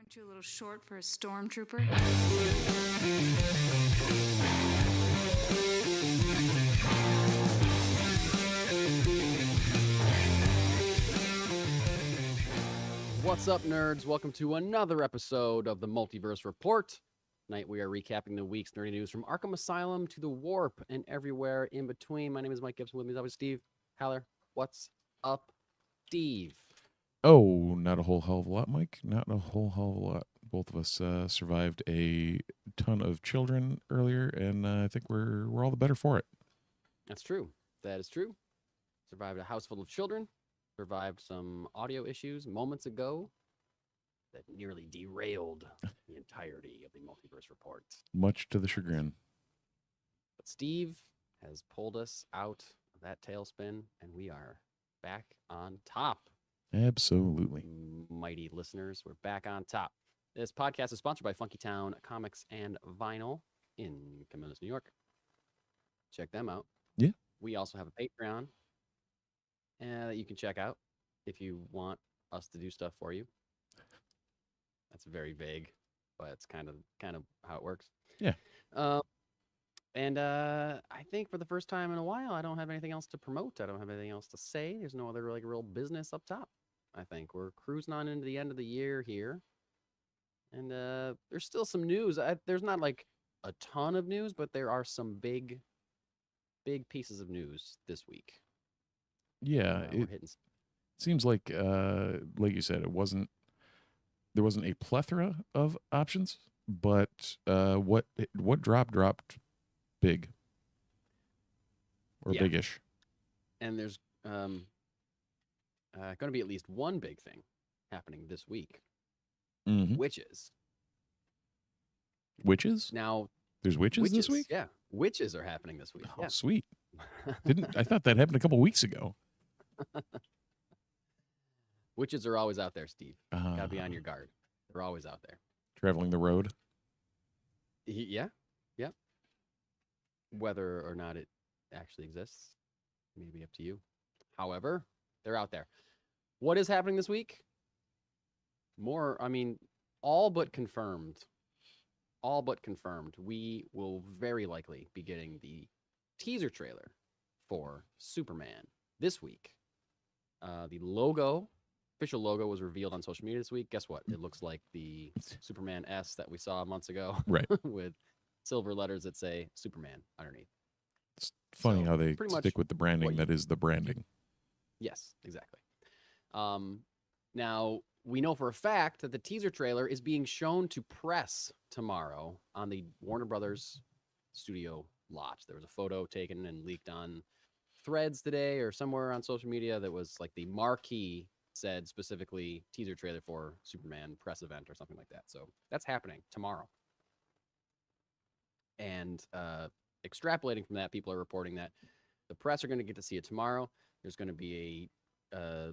Aren't you a little short for a stormtrooper? What's up, nerds? Welcome to another episode of the Multiverse Report. Tonight we are recapping the week's nerdy news from Arkham Asylum to the Warp and everywhere in between. My name is Mike Gibson. With me is always Steve Haller. What's up, Steve? Oh, not a whole hell of a lot, Mike. Not a whole hell of a lot. Both of us survived a ton of children earlier, and I think we're all the better for it. That's true. That is true. Survived a house full of children. Survived some audio issues moments ago that nearly derailed the entirety of the Multiverse Report. Much to the chagrin. But Steve has pulled us out of that tailspin, and we are back on top. Absolutely. Mighty listeners, we're back on top. This podcast is sponsored by Funky Town Comics and Vinyl in Camillus, New York. Check them out. Yeah. We also have a Patreon that you can check out if you want us to do stuff for you. That's very vague, but it's kind of how it works. Yeah. And I think for the first time in a while, I don't have anything else to promote. I don't have anything else to say. There's no other real business up top. I think we're cruising on into the end of the year here. And there's still some news. There's not like a ton of news, but there are some big pieces of news this week. Yeah, it seems like you said, there wasn't a plethora of options, but what dropped big or biggish. And there's going to be at least one big thing happening this week. Mm-hmm. Witches? Now, there's witches this week? Yeah, witches are happening this week. Oh, yeah. Sweet. I thought that happened a couple weeks ago. Witches are always out there, Steve. Gotta be on your guard. They're always out there. Traveling the road? Yeah. Whether or not it actually exists may be up to you. However, they're out there. What is happening this week? All but confirmed. We will very likely be getting the teaser trailer for Superman this week. The official logo was revealed on social media this week. Guess what? It looks like the Superman S that we saw months ago. Right. With silver letters that say Superman underneath. It's funny how they stick with the branding that is the branding. Yes, exactly. Now, we know for a fact that the teaser trailer is being shown to press tomorrow on the Warner Brothers studio lot. There was a photo taken and leaked on Threads today or somewhere on social media that was like the marquee said specifically teaser trailer for Superman press event or something like that. So that's happening tomorrow. And extrapolating from that, people are reporting that the press are going to get to see it tomorrow. There's going to be a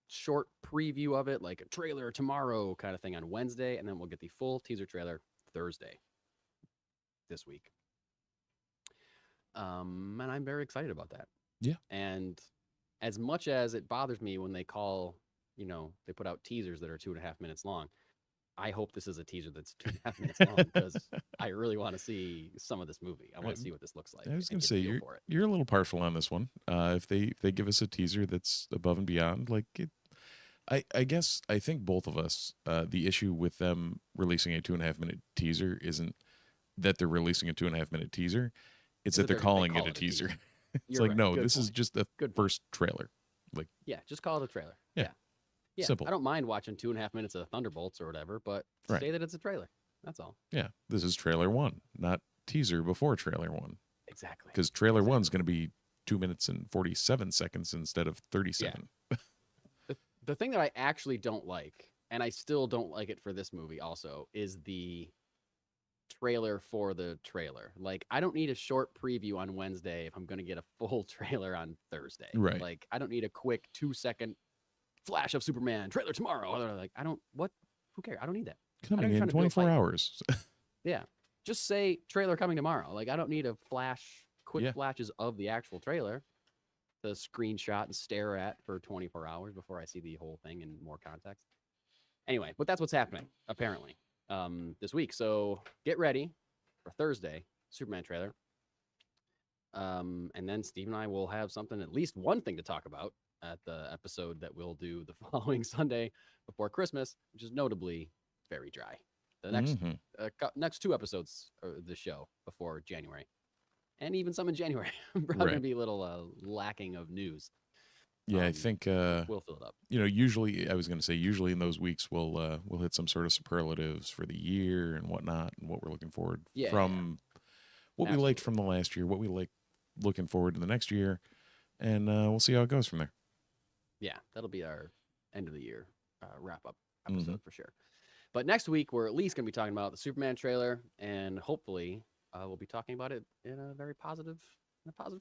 short preview of it, like a trailer tomorrow kind of thing on Wednesday, and then we'll get the full teaser trailer Thursday this week. And I'm very excited about that. Yeah. And as much as it bothers me when they they put out teasers that are 2.5 minutes long, I hope this is a teaser that's 2.5 minutes long because I really want to see some of this movie. I want to see what this looks like. I was going to say you're a little partial on this one. If they give us a teaser that's above and beyond, like it, I guess I think both of us. The issue with them releasing a 2.5 minute teaser isn't that they're releasing a 2.5 minute teaser; it's that they're calling it a teaser. It's like, right. No, this is just the first trailer. Like, yeah, just call it a trailer. Yeah. Simple. I don't mind watching 2.5 minutes of Thunderbolts or whatever, but say that it's a trailer. That's all. Yeah, this is trailer 1, not teaser before trailer 1. Exactly. Because trailer 1's going to be 2 minutes and 47 seconds instead of 37. Yeah. The thing that I actually don't like, and I still don't like it for this movie also, is the trailer for the trailer. Like, I don't need a short preview on Wednesday if I'm going to get a full trailer on Thursday. Right. Like, I don't need a quick 2-second flash of Superman trailer tomorrow. Like, who cares? I don't need that. Coming in 24 hours. Yeah. Just say trailer coming tomorrow. Like, I don't need a quick flashes of the actual trailer to screenshot and stare at for 24 hours before I see the whole thing in more context. Anyway, but that's what's happening apparently this week. So get ready for Thursday Superman trailer. And then Steve and I will have something, at least one thing to talk about at the episode that we'll do the following Sunday before Christmas, which is notably very dry. The next 2 episodes of the show before January, and even some in January, probably Right. gonna be a little lacking of news. Yeah, I think we'll fill it up. usually I was going to say usually in those weeks we'll hit some sort of superlatives for the year and whatnot, and what we're looking forward from what we liked from the last year, what we like looking forward to the next year, and we'll see how it goes from there. Yeah, that'll be our end of the year wrap up episode for sure. But next week we're at least going to be talking about the Superman trailer, and hopefully we'll be talking about it in a very positive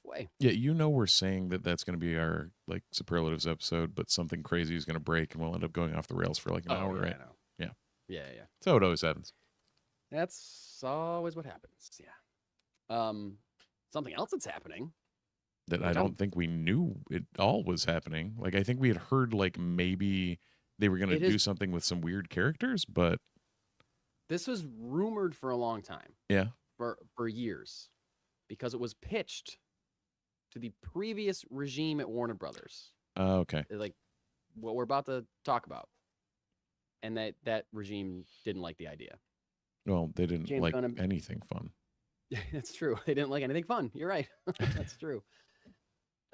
way. Yeah, we're saying that that's going to be our like superlatives episode, but something crazy is going to break, and we'll end up going off the rails for like an hour, right? Yeah. That's how it always happens. That's always what happens. Yeah. Something else that's happening that I don't think we knew it all was happening. Like, I think we had heard like maybe they were going to do something with some weird characters, but this was rumored for a long time. Yeah. For years, because it was pitched to the previous regime at Warner Brothers. Okay. Like what we're about to talk about. And that regime didn't like the idea. Well, they didn't like anything fun. That's true. They didn't like anything fun. You're right. That's true.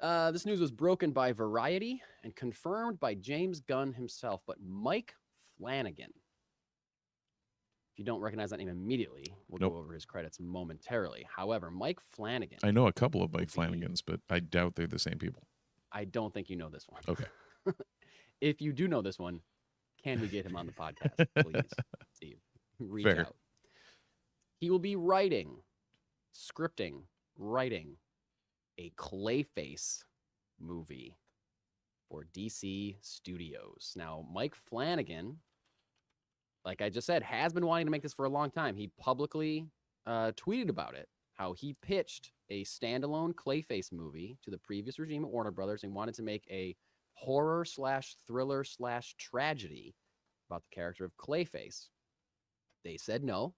This news was broken by Variety and confirmed by James Gunn himself, but Mike Flanagan. If you don't recognize that name immediately, we'll go over his credits momentarily. However, Mike Flanagan. I know a couple of Mike Flanagans, but I doubt they're the same people. I don't think you know this one. Okay. If you do know this one, can we get him on the podcast, please, Steve? Reach out. He will be scripting a Clayface movie for DC Studios. Now, Mike Flanagan, like I just said, has been wanting to make this for a long time. He publicly tweeted about it, how he pitched a standalone Clayface movie to the previous regime at Warner Brothers and wanted to make a horror/thriller/tragedy about the character of Clayface. They said no.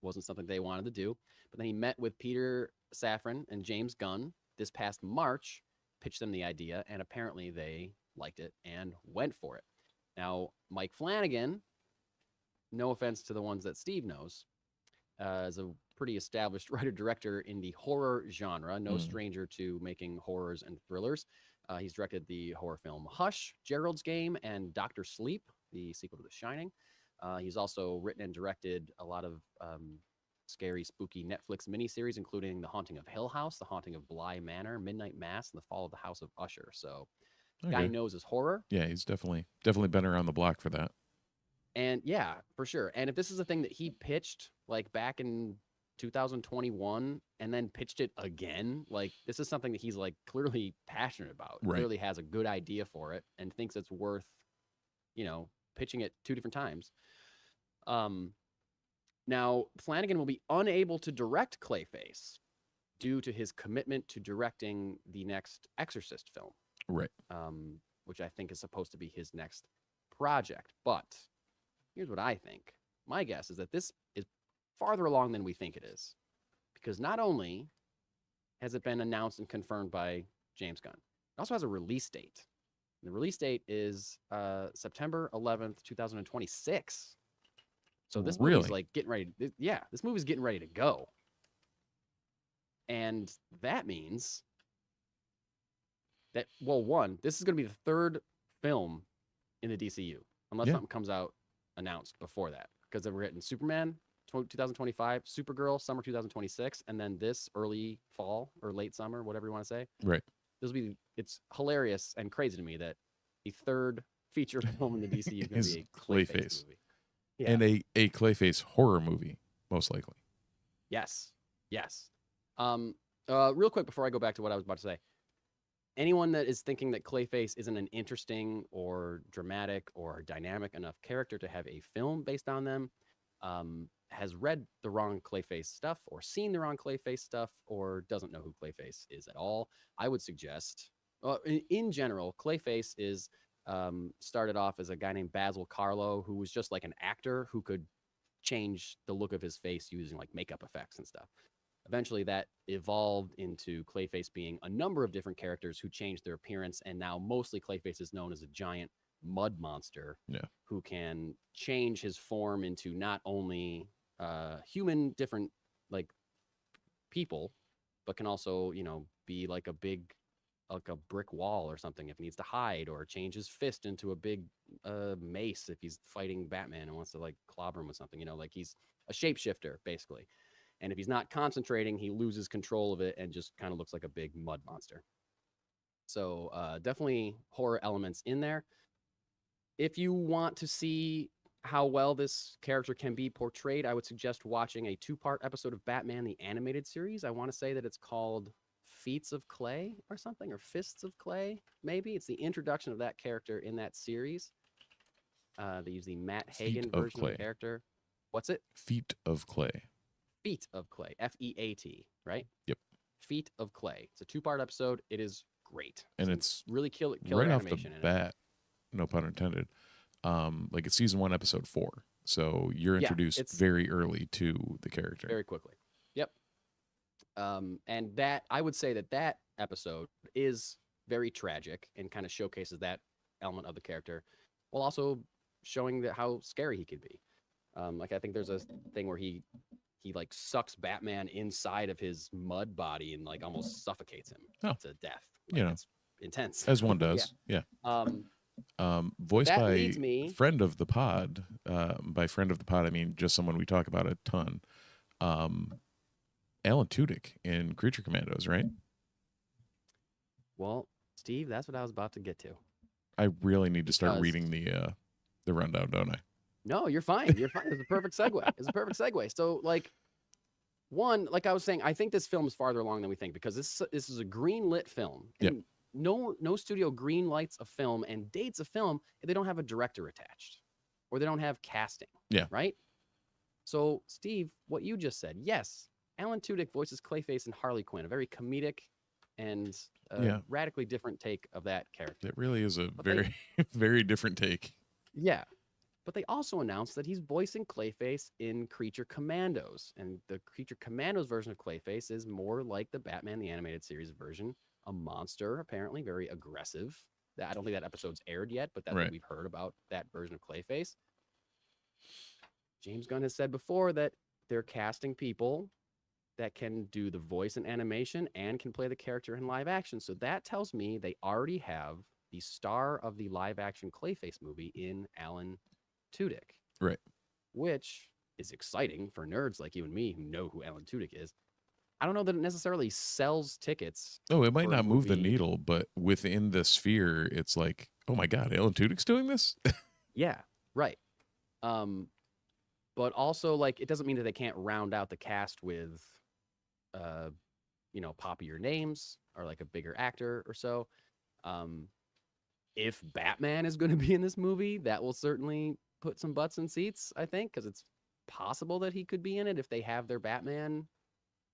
Wasn't something they wanted to do. But then he met with Peter Safran and James Gunn this past March, pitched them the idea, and apparently they liked it and went for it. Now, Mike Flanagan, no offense to the ones that Steve knows, is a pretty established writer-director in the horror genre, no stranger to making horrors and thrillers. He's directed the horror film Hush, Gerald's Game, and Dr. Sleep, the sequel to The Shining. He's also written and directed a lot of scary, spooky Netflix miniseries, including The Haunting of Hill House, The Haunting of Bly Manor, Midnight Mass, and The Fall of the House of Usher. So, guy knows his horror. Yeah, he's definitely been around the block for that. And yeah, for sure. And if this is a thing that he pitched like back in 2021 and then pitched it again, like this is something that he's like clearly passionate about, clearly has a good idea for it and thinks it's worth, pitching it 2 different times. Now, Flanagan will be unable to direct Clayface due to his commitment to directing the next Exorcist film. Right. Which I think is supposed to be his next project. But here's what I think. My guess is that this is farther along than we think it is. Because not only has it been announced and confirmed by James Gunn, it also has a release date. The release date is September 11th, 2026. So this movie's like getting ready. This movie's getting ready to go. And that means that, well, one, this is going to be the 3rd film in the DCU, unless something comes out announced before that. Because they were getting Superman 2025, Supergirl summer 2026, and then this early fall or late summer, whatever you want to say. Right. It's hilarious and crazy to me that the 3rd feature film in the DCU is going to be a Clayface movie. Yeah. And a Clayface horror movie, most likely. Yes. Real quick before I go back to what I was about to say. Anyone that is thinking that Clayface isn't an interesting or dramatic or dynamic enough character to have a film based on them has read the wrong Clayface stuff or seen the wrong Clayface stuff or doesn't know who Clayface is at all. I would suggest, in general, Clayface is started off as a guy named Basil Carlo, who was just like an actor who could change the look of his face using like makeup effects and stuff. Eventually, that evolved into Clayface being a number of different characters who changed their appearance, and now mostly Clayface is known as a giant mud monster who can change his form into not only human, different like people, but can also, you know, be like a brick wall or something if he needs to hide, or change his fist into a big mace if he's fighting Batman and wants to like clobber him with something. You know, like he's a shapeshifter basically. And if he's not concentrating, he loses control of it and just kind of looks like a big mud monster. So definitely horror elements in there. If you want to see how well this character can be portrayed, I would suggest watching a 2-part episode of Batman, the animated series. I want to say that it's called Feats of Clay or something, or Fists of Clay, maybe. It's the introduction of that character in that series. They use the Matt Hagen version of the character. What's it? Feet of Clay. Feet of Clay, F-E-A-T, right? Yep. Feet of Clay. It's a 2-part episode. It is great. And it's really killer right off animation the bat, no pun intended. Like it's season 1, episode 4. So you're introduced very early to the character. Very quickly. Yep. And that, I would say that episode is very tragic and kind of showcases that element of the character, while also showing that how scary he can be. Like I think there's a thing where he like sucks Batman inside of his mud body and like almost suffocates him to death. Like, you know, it's intense. As one does. Yeah. Voiced by friend of the pod. By friend of the pod, I mean just someone we talk about a ton. Alan Tudyk in Creature Commandos, right? Well, Steve, that's what I was about to get to. I really need to start reading the rundown, don't I? No, you're fine. You're fine. It's a perfect segue. So, like, one, like I was saying, I think this film is farther along than we think, because this is a green-lit film. And no studio green lights a film and dates a film if they don't have a director attached, or they don't have casting. Yeah. Right? So, Steve, what you just said, yes, Alan Tudyk voices Clayface and Harley Quinn, a very comedic and radically different take of that character. It really is a very different take. Yeah. But they also announced that he's voicing Clayface in Creature Commandos. And the Creature Commandos version of Clayface is more like the Batman the Animated Series version. A monster, apparently, very aggressive. I don't think that episode's aired yet, but that's what we've heard about that version of Clayface. James Gunn has said before that they're casting people that can do the voice and animation and can play the character in live action. So that tells me they already have the star of the live action Clayface movie in Alan Tudyk. Right. Which is exciting for nerds like you and me who know who Alan Tudyk is. I don't know that it necessarily sells tickets. Oh, it might not move the needle, but within the sphere, it's like, oh my God, Alan Tudyk's doing this? Yeah, right. But also, like, it doesn't mean that they can't round out the cast with, poppier names or like a bigger actor or so. If Batman is going to be in this movie, that will certainly put some butts in seats, I think, because it's possible that he could be in it if they have their Batman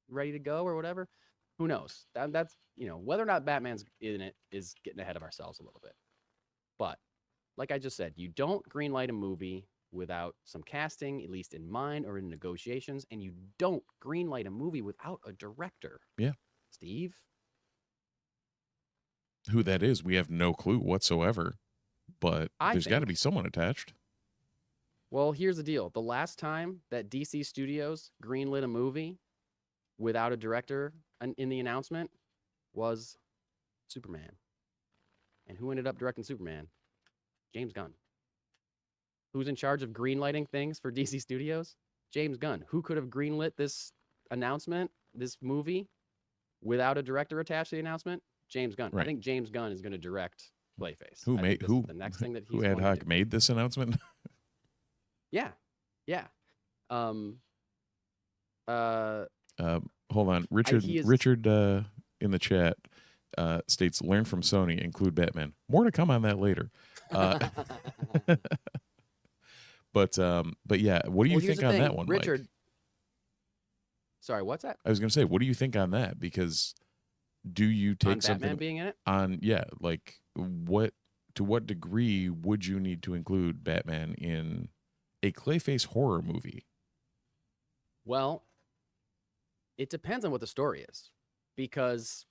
ready to go or whatever. Who knows? That's, whether or not Batman's in it is getting ahead of ourselves a little bit. But like I just said, you don't greenlight a movie without some casting, at least in mind or in negotiations, and you don't greenlight a movie without a director. Yeah. Steve? Who that is, we have no clue whatsoever, but there's got to be someone attached. Well, here's the deal. The last time that DC Studios greenlit a movie without a director in the announcement was Superman. And who ended up directing Superman? James Gunn. Who's in charge of greenlighting things for DC Studios? James Gunn. Who could have greenlit this announcement, this movie, without a director attached to the announcement? James Gunn. Right. I think James Gunn is going to direct Clayface. Who made the next thing that he's who ad hoc made this announcement? Yeah. Hold on, Richard in the chat states, learn from Sony, include Batman. More to come on that later. But yeah, what do you think on that one, Richard? Mike? Sorry, what's that? I was going to say, what do you think on that? Because do you take on something Batman being in it? on like what to what degree would you need to include Batman in a Clayface horror movie? Well, it depends on what the story is, because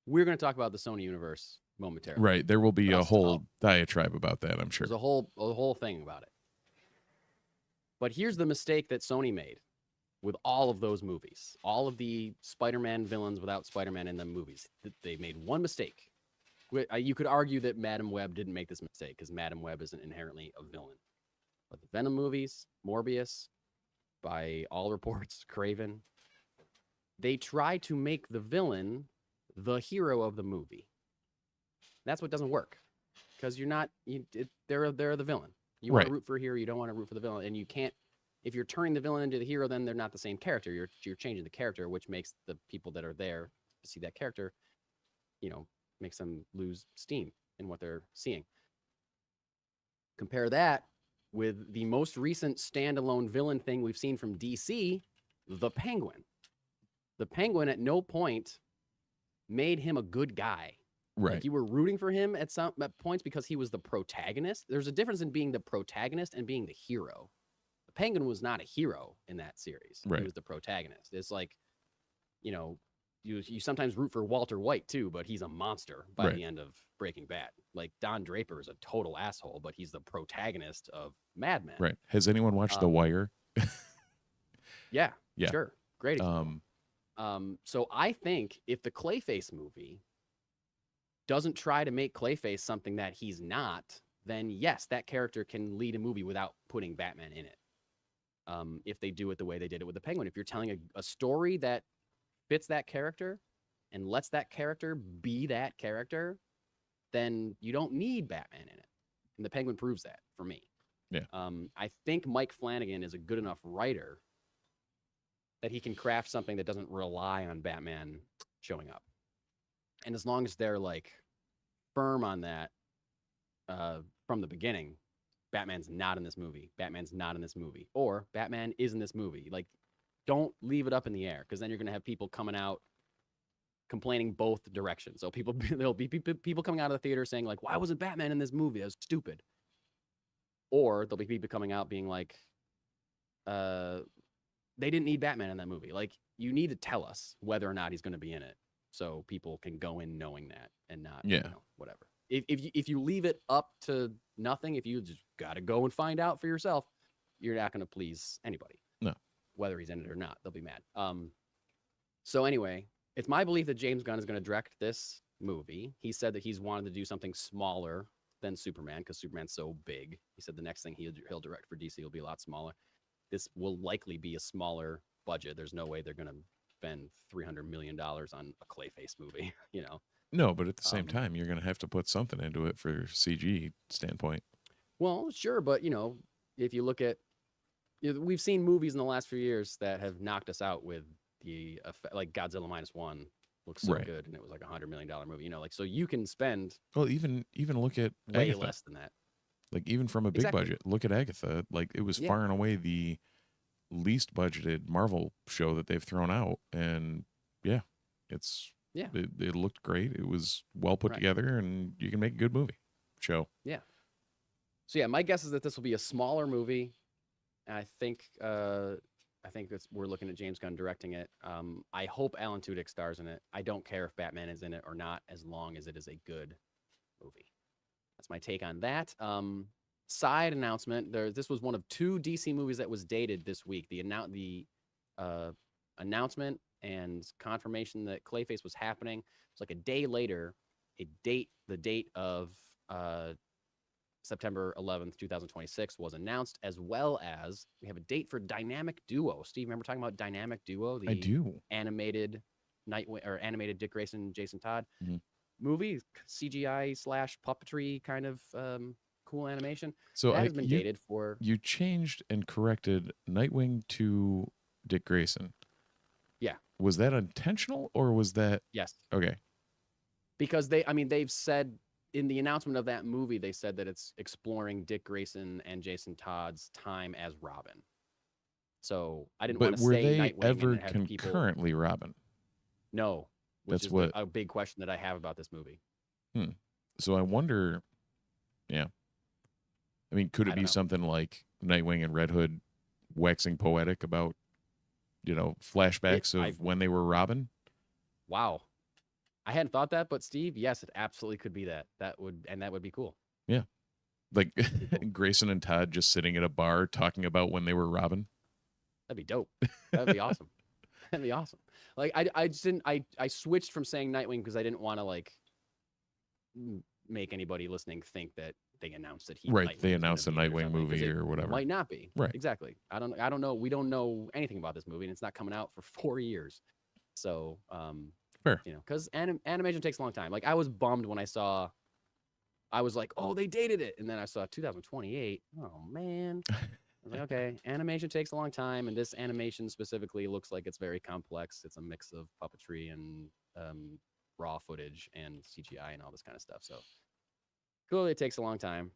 we're going to talk about the Sony universe momentarily. Right. There will be But a I'll- whole diatribe about that, I'm sure. There's a whole thing about it. But here's the mistake that Sony made with all of those movies, all of the Spider-Man villains without Spider-Man in the movies. They made one mistake. You could argue that Madam Web didn't make this mistake because Madam Web isn't inherently a villain. But the Venom movies, Morbius, by all reports, Craven, they try to make the villain the hero of the movie. That's what doesn't work, because they're the villain. You want Right. to root for a hero, you don't want to root for the villain, and you can't. If you're turning the villain into the hero, then they're not the same character. You're changing the character, which makes the people that are there to see that character, makes them lose steam in what they're seeing. Compare that with the most recent standalone villain thing we've seen from DC, the Penguin. The Penguin at no point made him a good guy. Right. Like, you were rooting for him at points because he was the protagonist. There's a difference in being the protagonist and being the hero. The Penguin was not a hero in that series. Right. He was the protagonist. It's like, you sometimes root for Walter White too, but he's a monster by Right. the end of Breaking Bad. Like, Don Draper is a total asshole, but he's the protagonist of Mad Men. Right. Has anyone watched The Wire? Yeah. Yeah. Sure. Great example. Um, So I think if the Clayface movie doesn't try to make Clayface something that he's not, then yes, that character can lead a movie without putting Batman in it. If they do it the way they did it with the Penguin. If you're telling a story that fits that character and lets that character be that character, then you don't need Batman in it. And the Penguin proves that for me. Yeah. I think Mike Flanagan is a good enough writer that he can craft something that doesn't rely on Batman showing up. And as long as they're like firm on that from the beginning, Batman's not in this movie. Batman's not in this movie. Or Batman is in this movie. Like, don't leave it up in the air, because then you're going to have people coming out complaining both directions. So there'll be people coming out of the theater saying like, why wasn't Batman in this movie? That was stupid. Or there'll be people coming out being like, they didn't need Batman in that movie. Like, you need to tell us whether or not he's going to be in it, so people can go in knowing that and not, whatever. If you leave it up to nothing, if you just got to go and find out for yourself, you're not going to please anybody. No. Whether he's in it or not, they'll be mad. So anyway, it's my belief that James Gunn is going to direct this movie. He said that he's wanted to do something smaller than Superman, because Superman's so big. He said the next thing he'll direct for DC will be a lot smaller. This will likely be a smaller budget. There's no way they're going to spend $300 million on a Clayface movie, No, but at the same time, you're going to have to put something into it for CG standpoint. Well, sure, but if you look at, we've seen movies in the last few years that have knocked us out with the effect, like Godzilla -1 looks so Right. good, and it was like $100 million movie. So you can spend Well, even look at way Agatha. less than that. Like, even from a big Exactly. budget, look at Agatha. Like, it was Yeah. far and away the least budgeted Marvel show that they've thrown out, and it looked great. It was well put Right. together, and you can make a good movie show. So yeah, my guess is that this will be a smaller movie. And I think we're looking at James Gunn directing it. I hope Alan Tudyk stars in it. I don't care if Batman is in it or not, as long as it is a good movie. That's my take on that. Side announcement: this was one of 2 DC movies that was dated this week. The announcement and confirmation that Clayface was happening was like a day later. The date of September 11th, 2026 was announced, as well as we have a date for Dynamic Duo. Steve, remember talking about Dynamic Duo? I do. Animated animated Dick Grayson, Jason Todd Mhm. movie, CGI / puppetry kind of cool animation. So That has been dated for. You changed and corrected Nightwing to Dick Grayson. Yeah. Was that intentional, or was that Yes, okay? because they've said in the announcement of that movie, they said that it's exploring Dick Grayson and Jason Todd's time as Robin. So I didn't want But to were say they Nightwing ever and have people. concurrently Robin? No, which That's is what- a big question that I have about this movie. So I wonder, yeah. I mean, could I it don't be know. something like Nightwing and Red Hood waxing poetic about, flashbacks of when they were Robin? Wow. I hadn't thought that, but Steve, yes, it absolutely could be that. That would be cool. Yeah. Like Cool. Grayson and Todd just sitting at a bar talking about when they were Robin. That'd be dope. That'd be awesome. That'd be awesome. Like I just didn't I switched from saying Nightwing because I didn't want to like make anybody listening think that they announced that Right, Nightwing they was gonna announced a be in it or Nightwing something, 'cause movie it or whatever. might not be. Right. Exactly. I don't know. We don't know anything about this movie, and it's not coming out for 4 years. So Fair. because animation takes a long time. Like I was bummed when I was like, oh, they dated it, and then I saw 2028. Oh man. I was like, okay, animation takes a long time, and this animation specifically looks like it's very complex. It's a mix of puppetry and raw footage and CGI and all this kind of stuff. So clearly, it takes a long time.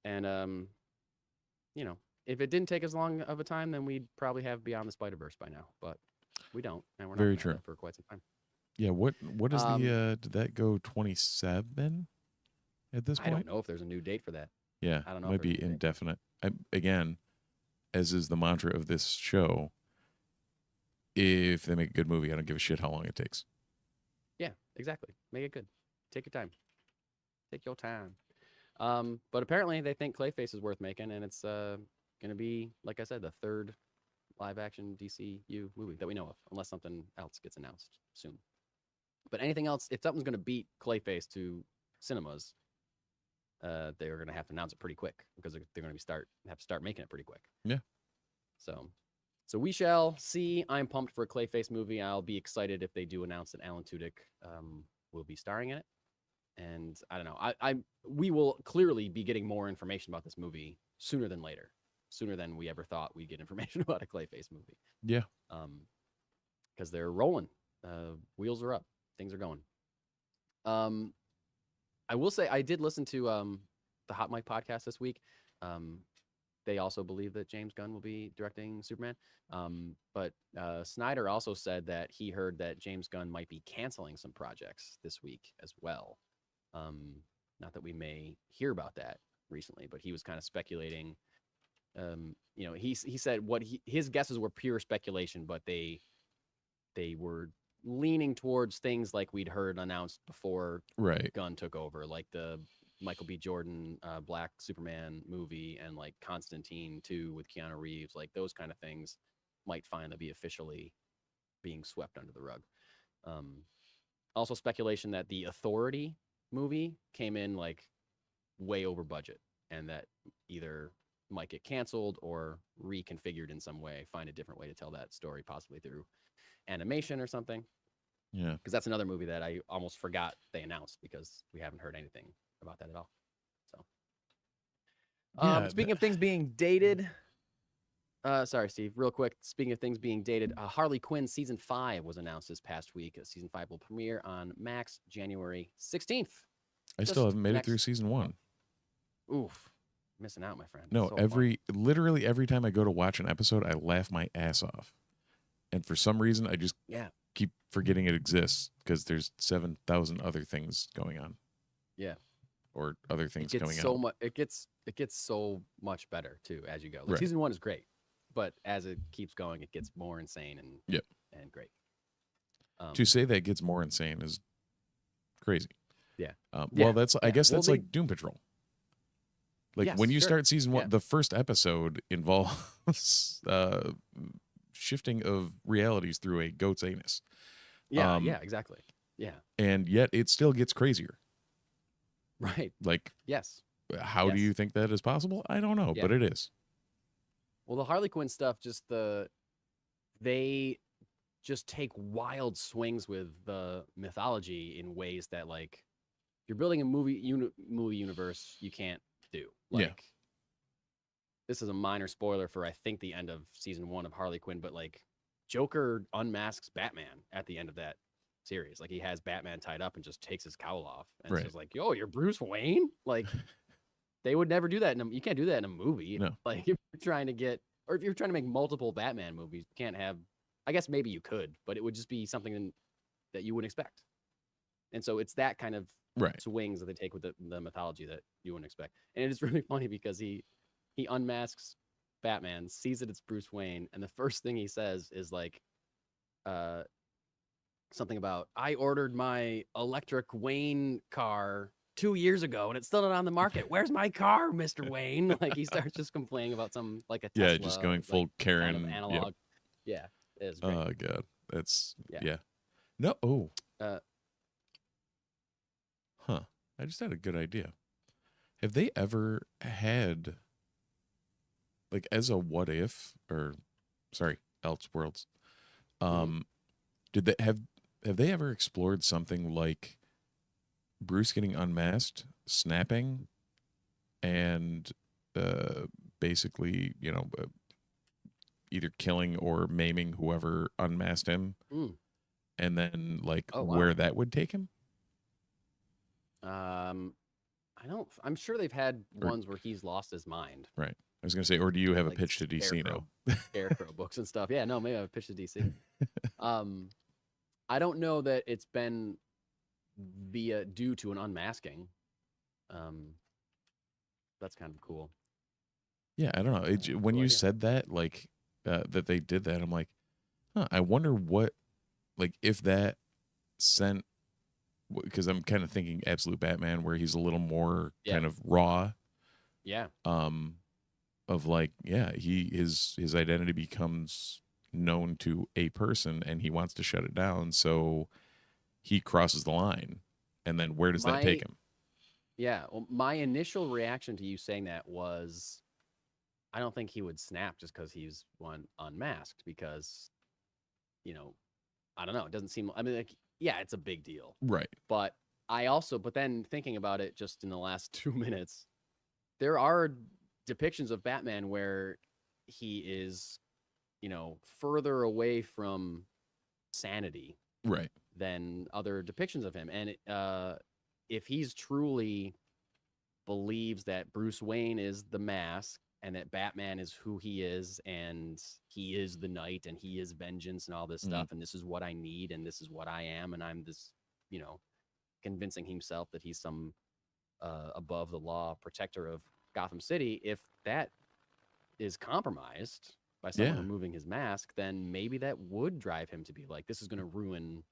And if it didn't take as long of a time, then we'd probably have Beyond the Spider-Verse by now. But we don't, and we're not Very gonna have true. that for quite some time. Yeah, what is did that go 27 at this point? I don't know if there's a new date for that. Yeah, I don't know might if there's be a new date. indefinite. Again, as is the mantra of this show, if they make a good movie, I don't give a shit how long it takes. Yeah, exactly. Make it good. Take your time. Take your time. But apparently they think Clayface is worth making, and it's gonna be, like I said, the third live-action DCU movie that we know of, unless something else gets announced soon. But anything else, if something's gonna beat Clayface to cinemas, they're gonna have to announce it pretty quick because they're gonna have to start making it pretty quick. Yeah. So we shall see. I'm pumped for a Clayface movie. I'll be excited if they do announce that Alan Tudyk will be starring in it. And I don't know. We will clearly be getting more information about this movie sooner than later, sooner than we ever thought we'd get information about a Clayface movie. Yeah. Because they're rolling. Wheels are up. Things are going. I will say I did listen to the Hot Mic podcast this week. They also believe that James Gunn will be directing Superman. But Snyder also said that he heard that James Gunn might be canceling some projects this week as well. Not that we may hear about that recently, but he was kind of speculating. He said what his guesses were pure speculation, but they were leaning towards things like we'd heard announced before Right. Gunn took over, like the Michael B. Jordan Black Superman movie and like Constantine 2 with Keanu Reeves. Like those kind of things might finally be officially being swept under the rug. Also speculation that the Authority movie came in like way over budget and that either might get canceled or reconfigured in some way, find a different way to tell that story, possibly through animation or something. Yeah. Because that's another movie that I almost forgot they announced because we haven't heard anything about that at all. So, speaking of things being dated, sorry, Steve, real quick. Speaking of things being dated, Harley Quinn season 5 was announced this past week. Season 5 will premiere on Max January 16th. I still haven't made it through season 1. Oof, missing out, my friend. No, So literally every time I go to watch an episode, I laugh my ass off. And for some reason, I just keep forgetting it exists because there's 7,000 other things going on. Yeah. Or other things coming out. It gets so much better too as you go. Like, season 1 is great, but as it keeps going, it gets more insane and great. To say that it gets more insane is crazy. Yeah. Well, I guess that's like Doom Patrol. Like when you start season 1, the first episode involves shifting of realities through a goat's anus. Yeah, exactly. Yeah. And yet it still gets crazier. Right. Like, yes. How do you think that is possible? I don't know, but it is. Well, the Harley Quinn stuff, they just take wild swings with the mythology in ways that, like, if you're building a movie universe, you can't do. Like, this is a minor spoiler for, I think, the end of season 1 of Harley Quinn, but like, Joker unmasks Batman at the end of that series. Like, he has Batman tied up and just takes his cowl off, and it's just like, yo, you're Bruce Wayne. Like, they would never do that. You can't do that in a movie. No. Like, if you're trying to make multiple Batman movies, you can't have. I guess maybe you could, but it would just be something that you wouldn't expect. And so it's that kind of Right. swings that they take with the mythology that you wouldn't expect. And it is really funny because he unmasks Batman, sees that it's Bruce Wayne, and the first thing he says is like something about, I ordered my electric Wayne car 2 years ago and it's still not on the market. Where's my car, Mr. Wayne? Like he starts just complaining about some like a Tesla, Yeah, just going full like, Karen. kind of analog. Yeah, it is great. Oh god, that's Yeah. yeah. No, oh, Uh, huh. I just had a good idea. Have they ever had, like, as a what if, or sorry, Elseworlds? Did they have they ever explored something like Bruce getting unmasked, snapping, and basically, either killing or maiming whoever unmasked him, and then like where that would take him? I'm sure they've had ones where he's lost his mind. Right. I was gonna say, or do you have like a pitch to DC now? Scarecrow books and stuff. Yeah, no, maybe I have a pitch to DC. I don't know that it's been due to an unmasking. That's kind of cool. Yeah, I don't know. When you said that, like that they did that, I'm like, huh, I wonder what, like, if that sent, because I'm kind of thinking Absolute Batman, where he's a little more kind of raw. Yeah. Of like, yeah, his identity becomes known to a person, and he wants to shut it down, so he crosses the line, and then where does that take him? Yeah, well, my initial reaction to you saying that was, I don't think he would snap just because he's unmasked, because, I don't know. It doesn't seem, I mean, like, yeah, it's a big deal. Right. But but then thinking about it just in the last 2 minutes, there are depictions of Batman where he is, further away from sanity. Right. Than other depictions of him. And if he's truly believes that Bruce Wayne is the mask and that Batman is who he is and he is the night and he is vengeance and all this stuff, and this is what I need and this is what I am, and I'm this, convincing himself that he's some above the law protector of Gotham City, if that is compromised by someone removing his mask, then maybe that would drive him to be like, this is going to ruin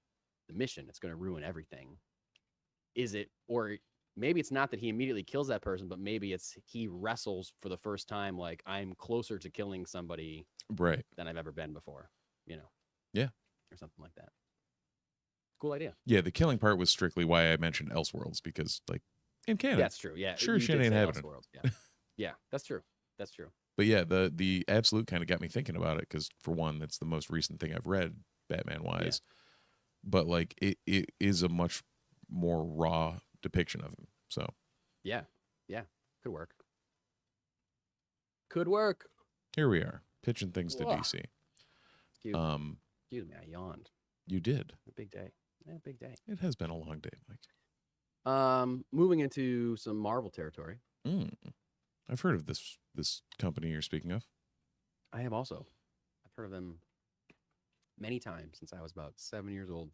the mission. It's going to ruin everything. Is it, or maybe it's not that he immediately kills that person, but maybe it's he wrestles for the first time, like, I'm closer to killing somebody than I've ever been before, Yeah. Or something like that. Cool idea. Yeah, the killing part was strictly why I mentioned Elseworlds, because, like, in Canada. That's true, yeah. Sure shit ain't happening. Yeah. Yeah, that's true. That's true. But yeah, the Absolute kind of got me thinking about it, because for one, that's the most recent thing I've read Batman-wise. Yeah. But like it is a much more raw depiction of him. So yeah, could work. Could work. Here we are pitching things to DC. Excuse me, I yawned. You did. A big day. Yeah, big day. It has been a long day, Mike. Moving into some Marvel territory. I've heard of this company you're speaking of. I have also. I've heard of them many times since I was about 7 years old.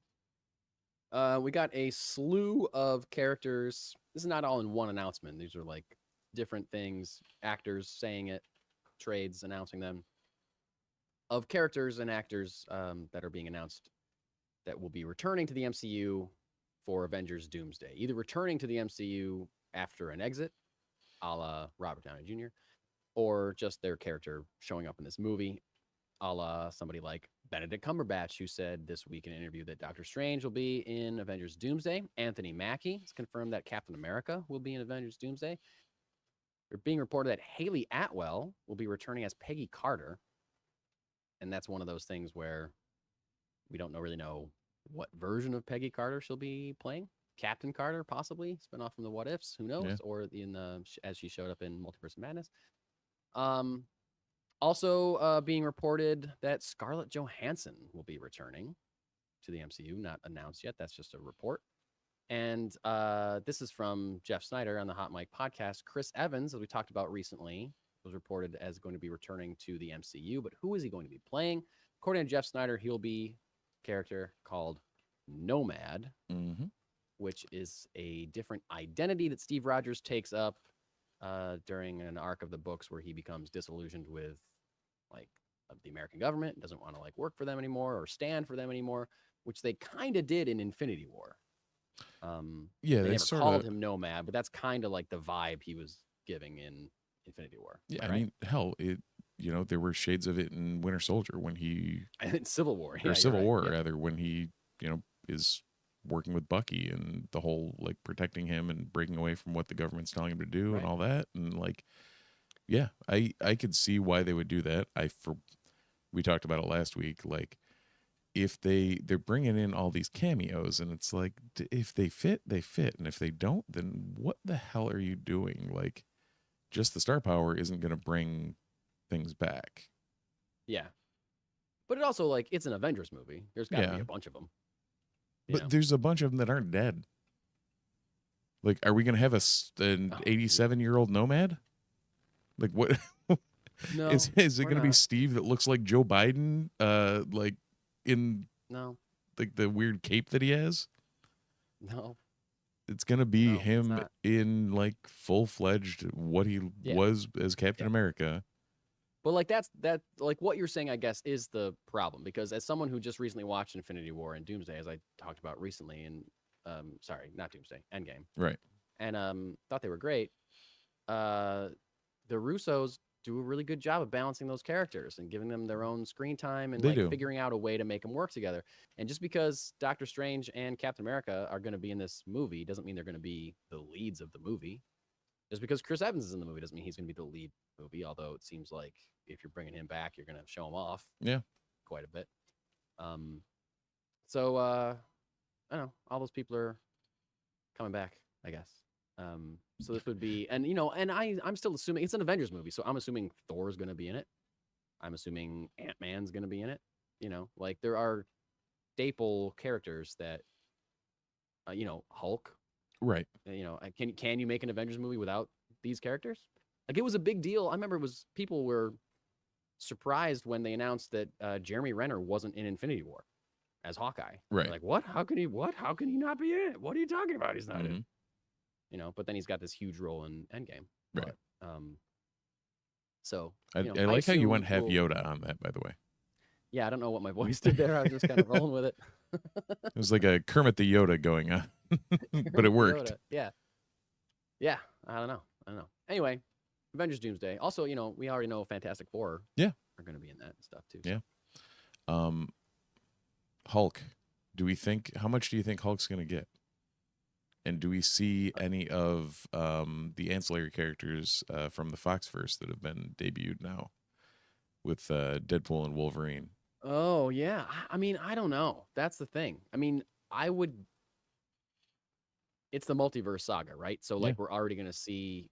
We got a slew of characters. This is not all in one announcement. These are like different things, actors saying it, trades announcing them, of characters and actors that are being announced that will be returning to the MCU for Avengers Doomsday. Either returning to the MCU after an exit, a la Robert Downey Jr., or just their character showing up in this movie, a la somebody like Benedict Cumberbatch, who said this week in an interview that Doctor Strange will be in Avengers Doomsday. Anthony Mackie has confirmed that Captain America will be in Avengers Doomsday. They're being reported that Haley Atwell will be returning as Peggy Carter. And that's one of those things where we don't really know what version of Peggy Carter she'll be playing. Captain Carter, possibly, spin off from the What Ifs, who knows? Yeah. Or in the as she showed up in Multiverse of Madness. Also being reported that Scarlett Johansson will be returning to the MCU. Not announced yet. That's just a report. And this is from Jeff Snyder on the Hot Mic podcast. Chris Evans, as we talked about recently, was reported as going to be returning to the MCU. But who is he going to be playing? According to Jeff Snyder, he'll be a character called Nomad. which is a different identity that Steve Rogers takes up during an arc of the books where he becomes disillusioned with like the American government, doesn't want to like work for them anymore or stand for them anymore, which they kind of did in Infinity War. Yeah, they they never sort called of. him Nomad, but that's kind of like the vibe he was giving in Infinity War. Yeah, right? I mean, hell, there were shades of it in Winter Soldier when he And in Civil War, or yeah, Civil you're War right. rather, when he is working with Bucky and the whole like protecting him and breaking away from what the government's telling him to do Right. and all that, and like, yeah, I could see why they would do that. We talked about it last week, like if they're bringing in all these cameos and it's like if they fit, they fit, and if they don't, then what the hell are you doing? Like, just the star power isn't going to bring things back. Yeah. But it also like it's an Avengers movie. There's got to be Yeah. a bunch of them. But there's a bunch of them that aren't dead. Like, are we going to have an 87-year-old Nomad? Like, what? No, is it we're going to be not. Steve that looks like Joe Biden? Like in No, like the weird cape that he has? no. It's going to be No, it's him not. in like full-fledged what he Yeah. was as Captain Yeah. America. But like like what you're saying, I guess, is the problem, because as someone who just recently watched Infinity War and Doomsday, as I talked about recently, and sorry, not Doomsday, Endgame, Right. and thought they were great. The Russos do a really good job of balancing those characters and giving them their own screen time and They like do. figuring out a way to make them work together. And just because Doctor Strange and Captain America are going to be in this movie doesn't mean they're going to be the leads of the movie. Just because Chris Evans is in the movie doesn't mean he's going to be the lead movie, although it seems like if you're bringing him back, you're going to show him off. Yeah. Quite a bit. So I don't know. All those people are coming back, I guess. So this would be, and I'm still assuming it's an Avengers movie, so I'm assuming Thor's going to be in it. I'm assuming Ant-Man's going to be in it. Like there are staple characters that, Hulk. Right. Can you make an Avengers movie without these characters? Like it was a big deal. I remember people were surprised when they announced that Jeremy Renner wasn't in Infinity War as Hawkeye. Right. They're like, what? How can he not be in it? What are you talking about? He's not in. But then he's got this huge role in Endgame. Right. But, so I like how you went half Yoda on that, by the way. Yeah, I don't know what my voice did there. I was just kind of rolling with it. It was like a Kermit the Yoda going on, but it worked. Yoda. Yeah. I don't know. Anyway, Avengers Doomsday. Also, we already know Fantastic Four. Yeah. Are going to be in that and stuff too. Yeah. Hulk. How much do you think Hulk's going to get? And do we see any of the ancillary characters from the Foxverse that have been debuted now with Deadpool and Wolverine? Oh, yeah. I mean, I don't know. That's the thing. I mean, it's the multiverse saga, right? So, like, we're already going to see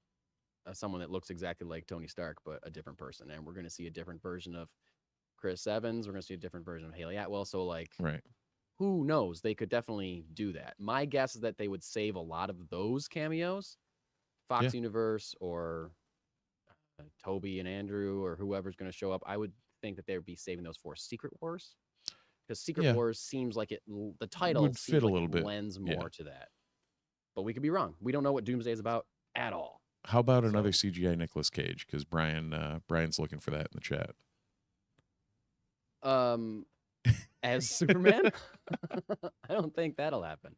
someone that looks exactly like Tony Stark, but a different person. And we're going to see a different version of Chris Evans. We're going to see a different version of Haley Atwell. So, like, right. Who knows? They could definitely do that. My guess is that they would save a lot of those cameos, Fox Universe or Toby and Andrew or whoever's going to show up. I would think that they would be saving those for Secret Wars, because Secret Wars seems like the title would fit a little bit. Lends more to that. But we could be wrong. We don't know what Doomsday is about at all. How about another CGI Nicolas Cage? Because Brian's looking for that in the chat. As Superman? I don't think that'll happen.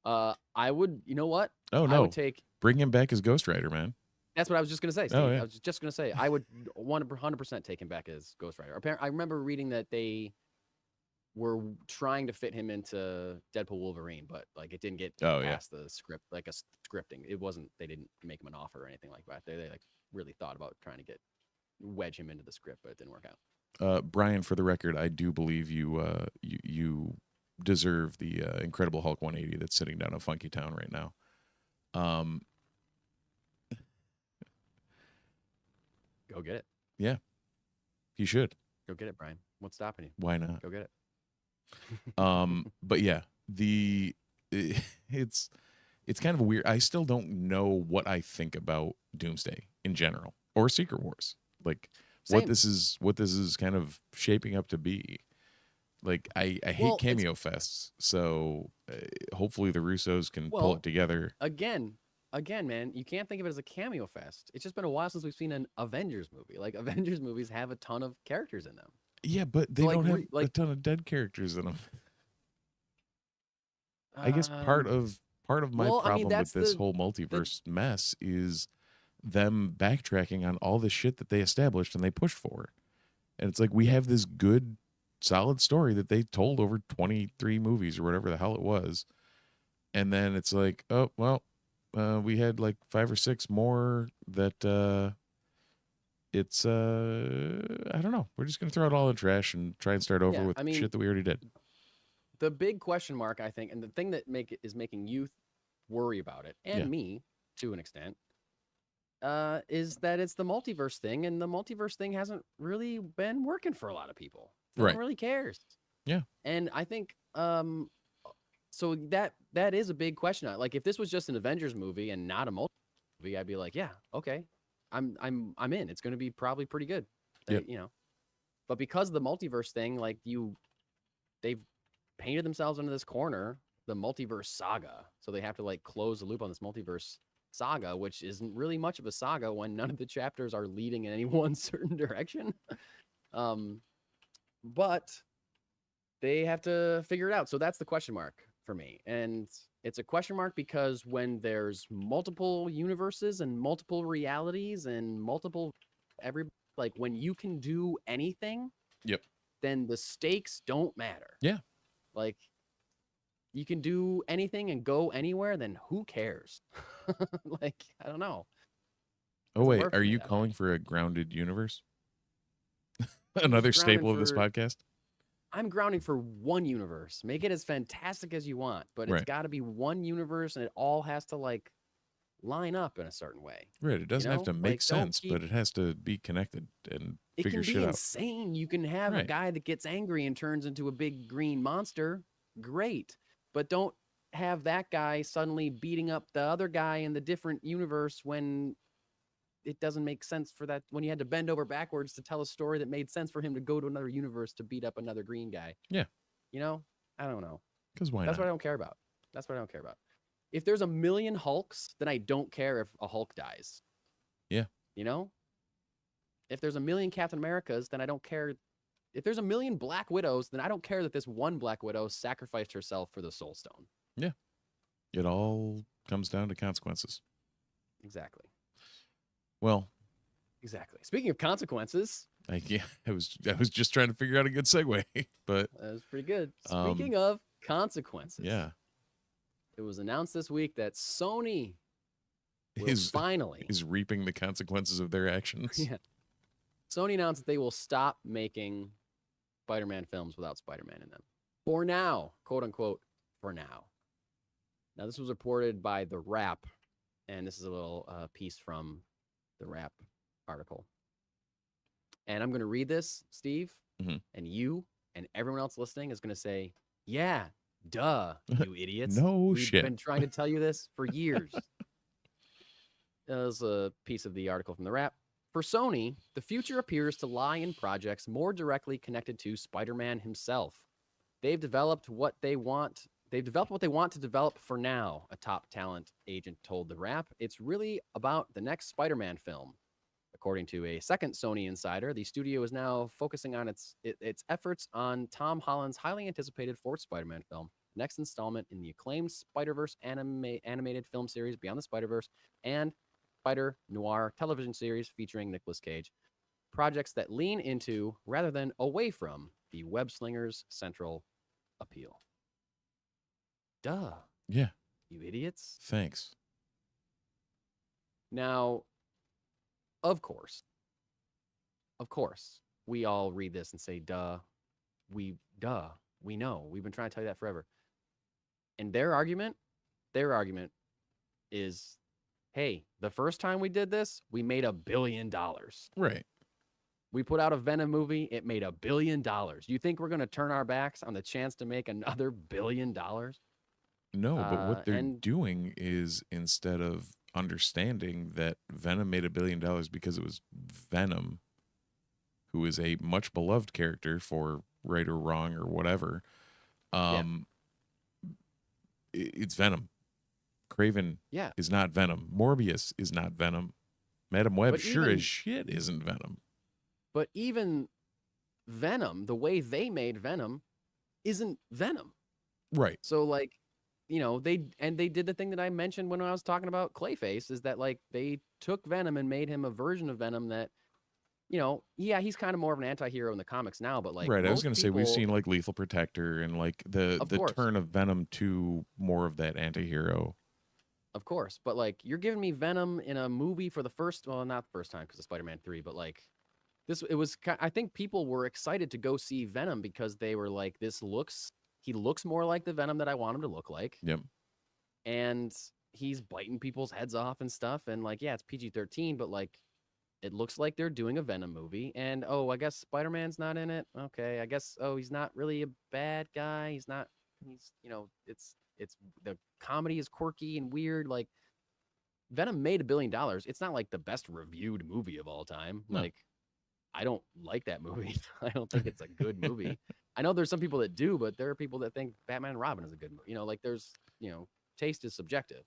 I would, you know what? Oh, no. I would bring him back as Ghost Rider, man. That's what I was just going to say, Steve. Oh, yeah. I was just going to say, I would 100% take him back as Ghost Rider. I remember reading that they were trying to fit him into Deadpool Wolverine, but like it didn't get past the script, like a scripting. It wasn't, they didn't make him an offer or anything like that. They like really thought about trying to wedge him into the script, but it didn't work out. Brian, for the record, I do believe you deserve the Incredible Hulk 180 that's sitting down in Funky Town right now. Go get it. Yeah, you should. Go get it, Brian. What's stopping you? Why not? Go get it. But yeah, it's kind of weird. I still don't know what I think about Doomsday in general or Secret Wars. Like, Same. what this is kind of shaping up to be. Like I hate Well, cameo fests, so hopefully the Russos can pull Well, it together. again, man, you can't think of it as a cameo fest. It's just been a while since we've seen an Avengers movie. Like Avengers movies have a ton of characters in them. Yeah, but they So, like, don't have a like, ton of dead characters in them. I guess part of my well, I mean, problem with that's this the whole multiverse mess is them backtracking on all the shit that they established and they pushed for. And it's like we have this good, solid story that they told over 23 movies or whatever the hell it was. And then it's like, oh, well, we had like 5 or 6 more that it's, I don't know. We're just going to throw it all in trash and try and start over Yeah, with I mean, shit that we already did. the big question mark, I think, and the thing that is making you worry about it, and Yeah. me to an extent, is that it's the multiverse thing, and the multiverse thing hasn't really been working for a lot of people. No one Right. really cares. Yeah. And I think so that is a big question. Like if this was just an Avengers movie and not a multiverse movie, I'd be like, yeah, okay. I'm in. It's going to be probably pretty good. Yep. You know. But because of the multiverse thing, like they've painted themselves into this corner, the multiverse saga. So they have to like close the loop on this multiverse saga, which isn't really much of a saga when none of the chapters are leading in any one certain direction. But they have to figure it out. So that's the question mark for me. And it's a question mark because when there's multiple universes and multiple realities and like when you can do anything, Yep. then the stakes don't matter. Yeah. Like you can do anything and go anywhere, then who cares? Like, I don't know. Oh, Doesn't wait. work Are for me you that way. calling for a grounded universe? Another Grounded staple of this for- podcast? I'm grounding for one universe. Make it as fantastic as you want, but it's Right. got to be one universe and it all has to like line up in a certain way. Right. It doesn't have know? to make Like, don't sense, keep- but it has to be connected and It figure can be shit out. insane. You can have a Right. guy that gets angry and turns into a big green monster. Great. But don't have that guy suddenly beating up the other guy in the different universe when it doesn't make sense for that, when you had to bend over backwards to tell a story that made sense for him to go to another universe to beat up another green guy. Yeah. You know? I don't know. Because why That's not? what I don't care about. That's what I don't care about. If there's a million Hulks, then I don't care if a Hulk dies. Yeah. You know? If there's a million Captain Americas, then I don't care. If there's a million Black Widows, then I don't care that this one Black Widow sacrificed herself for the Soul Stone. It all comes down to consequences. Exactly. Well, Exactly. Speaking of consequences, I was just trying to figure out a good segue, but that was pretty good. Um, Speaking of consequences, yeah, it was announced this week that Sony will is finally reaping the consequences of their actions. Yeah. Sony announced that they will stop making Spider-Man films without Spider-Man in them. For now, quote unquote, for now. Now, this was reported by The Wrap, and this is a little piece from The Wrap article. And I'm going to read this, Steve, Mhm. and you and everyone else listening is going to say, yeah, duh, you idiots. No We've shit. been trying to tell you this for years. There's a piece of the article from The Wrap. For Sony, the future appears to lie in projects more directly connected to Spider-Man himself. They've developed what they want to develop for now, a top talent agent told The Wrap. It's really about the next Spider-Man film. According to a second Sony insider, the studio is now focusing on its efforts on Tom Holland's highly anticipated fourth Spider-Man film, next installment in the acclaimed Spider-Verse animated film series Beyond the Spider-Verse, and Spider Noir television series featuring Nicolas Cage. Projects that lean into, rather than away from, the web slinger's central appeal. Duh, Yeah. you idiots. Thanks. Now, of course, we all read this and say, duh, we know. We've been trying to tell you that forever. And their argument is, hey, the first time we did this, we made $1 billion. Right. We put out a Venom movie, it made $1 billion. You think we're going to turn our backs on the chance to make another $1 billion? No, but what they're and- doing is, instead of understanding that Venom made $1 billion because it was Venom, who is a much beloved character for right or wrong or whatever. It's Venom. Craven Yeah. is not Venom. Morbius is not Venom. Madam Web But sure even- as shit isn't Venom. But even Venom, the way they made Venom, isn't Venom. Right. So like, you know, they did the thing that I mentioned when I was talking about Clayface, is that like they took Venom and made him a version of Venom that, you know, yeah, he's kind of more of an anti-hero in the comics now, but like Right. I was most going to say we've people- seen like Lethal Protector and like the Of course. turn of Venom to more of that anti-hero. Of course, but like you're giving me Venom in a movie for the first, well, not the first time because of Spider-Man 3, but like I think people were excited to go see Venom because they were like, he looks more like the Venom that I want him to look like. Yep. And he's biting people's heads off and stuff. And like, yeah, it's PG-13, but like, it looks like they're doing a Venom movie. And oh, I guess Spider-Man's not in it. Okay, I guess, oh, he's not really a bad guy. He's, you know, it's the comedy is quirky and weird. Like, Venom made $1 billion. It's not like the best reviewed movie of all time. No. Like, I don't like that movie. I don't think it's a good movie. I know there's some people that do, but there are people that think Batman and Robin is a good movie. You know, like there's, you know, taste is subjective.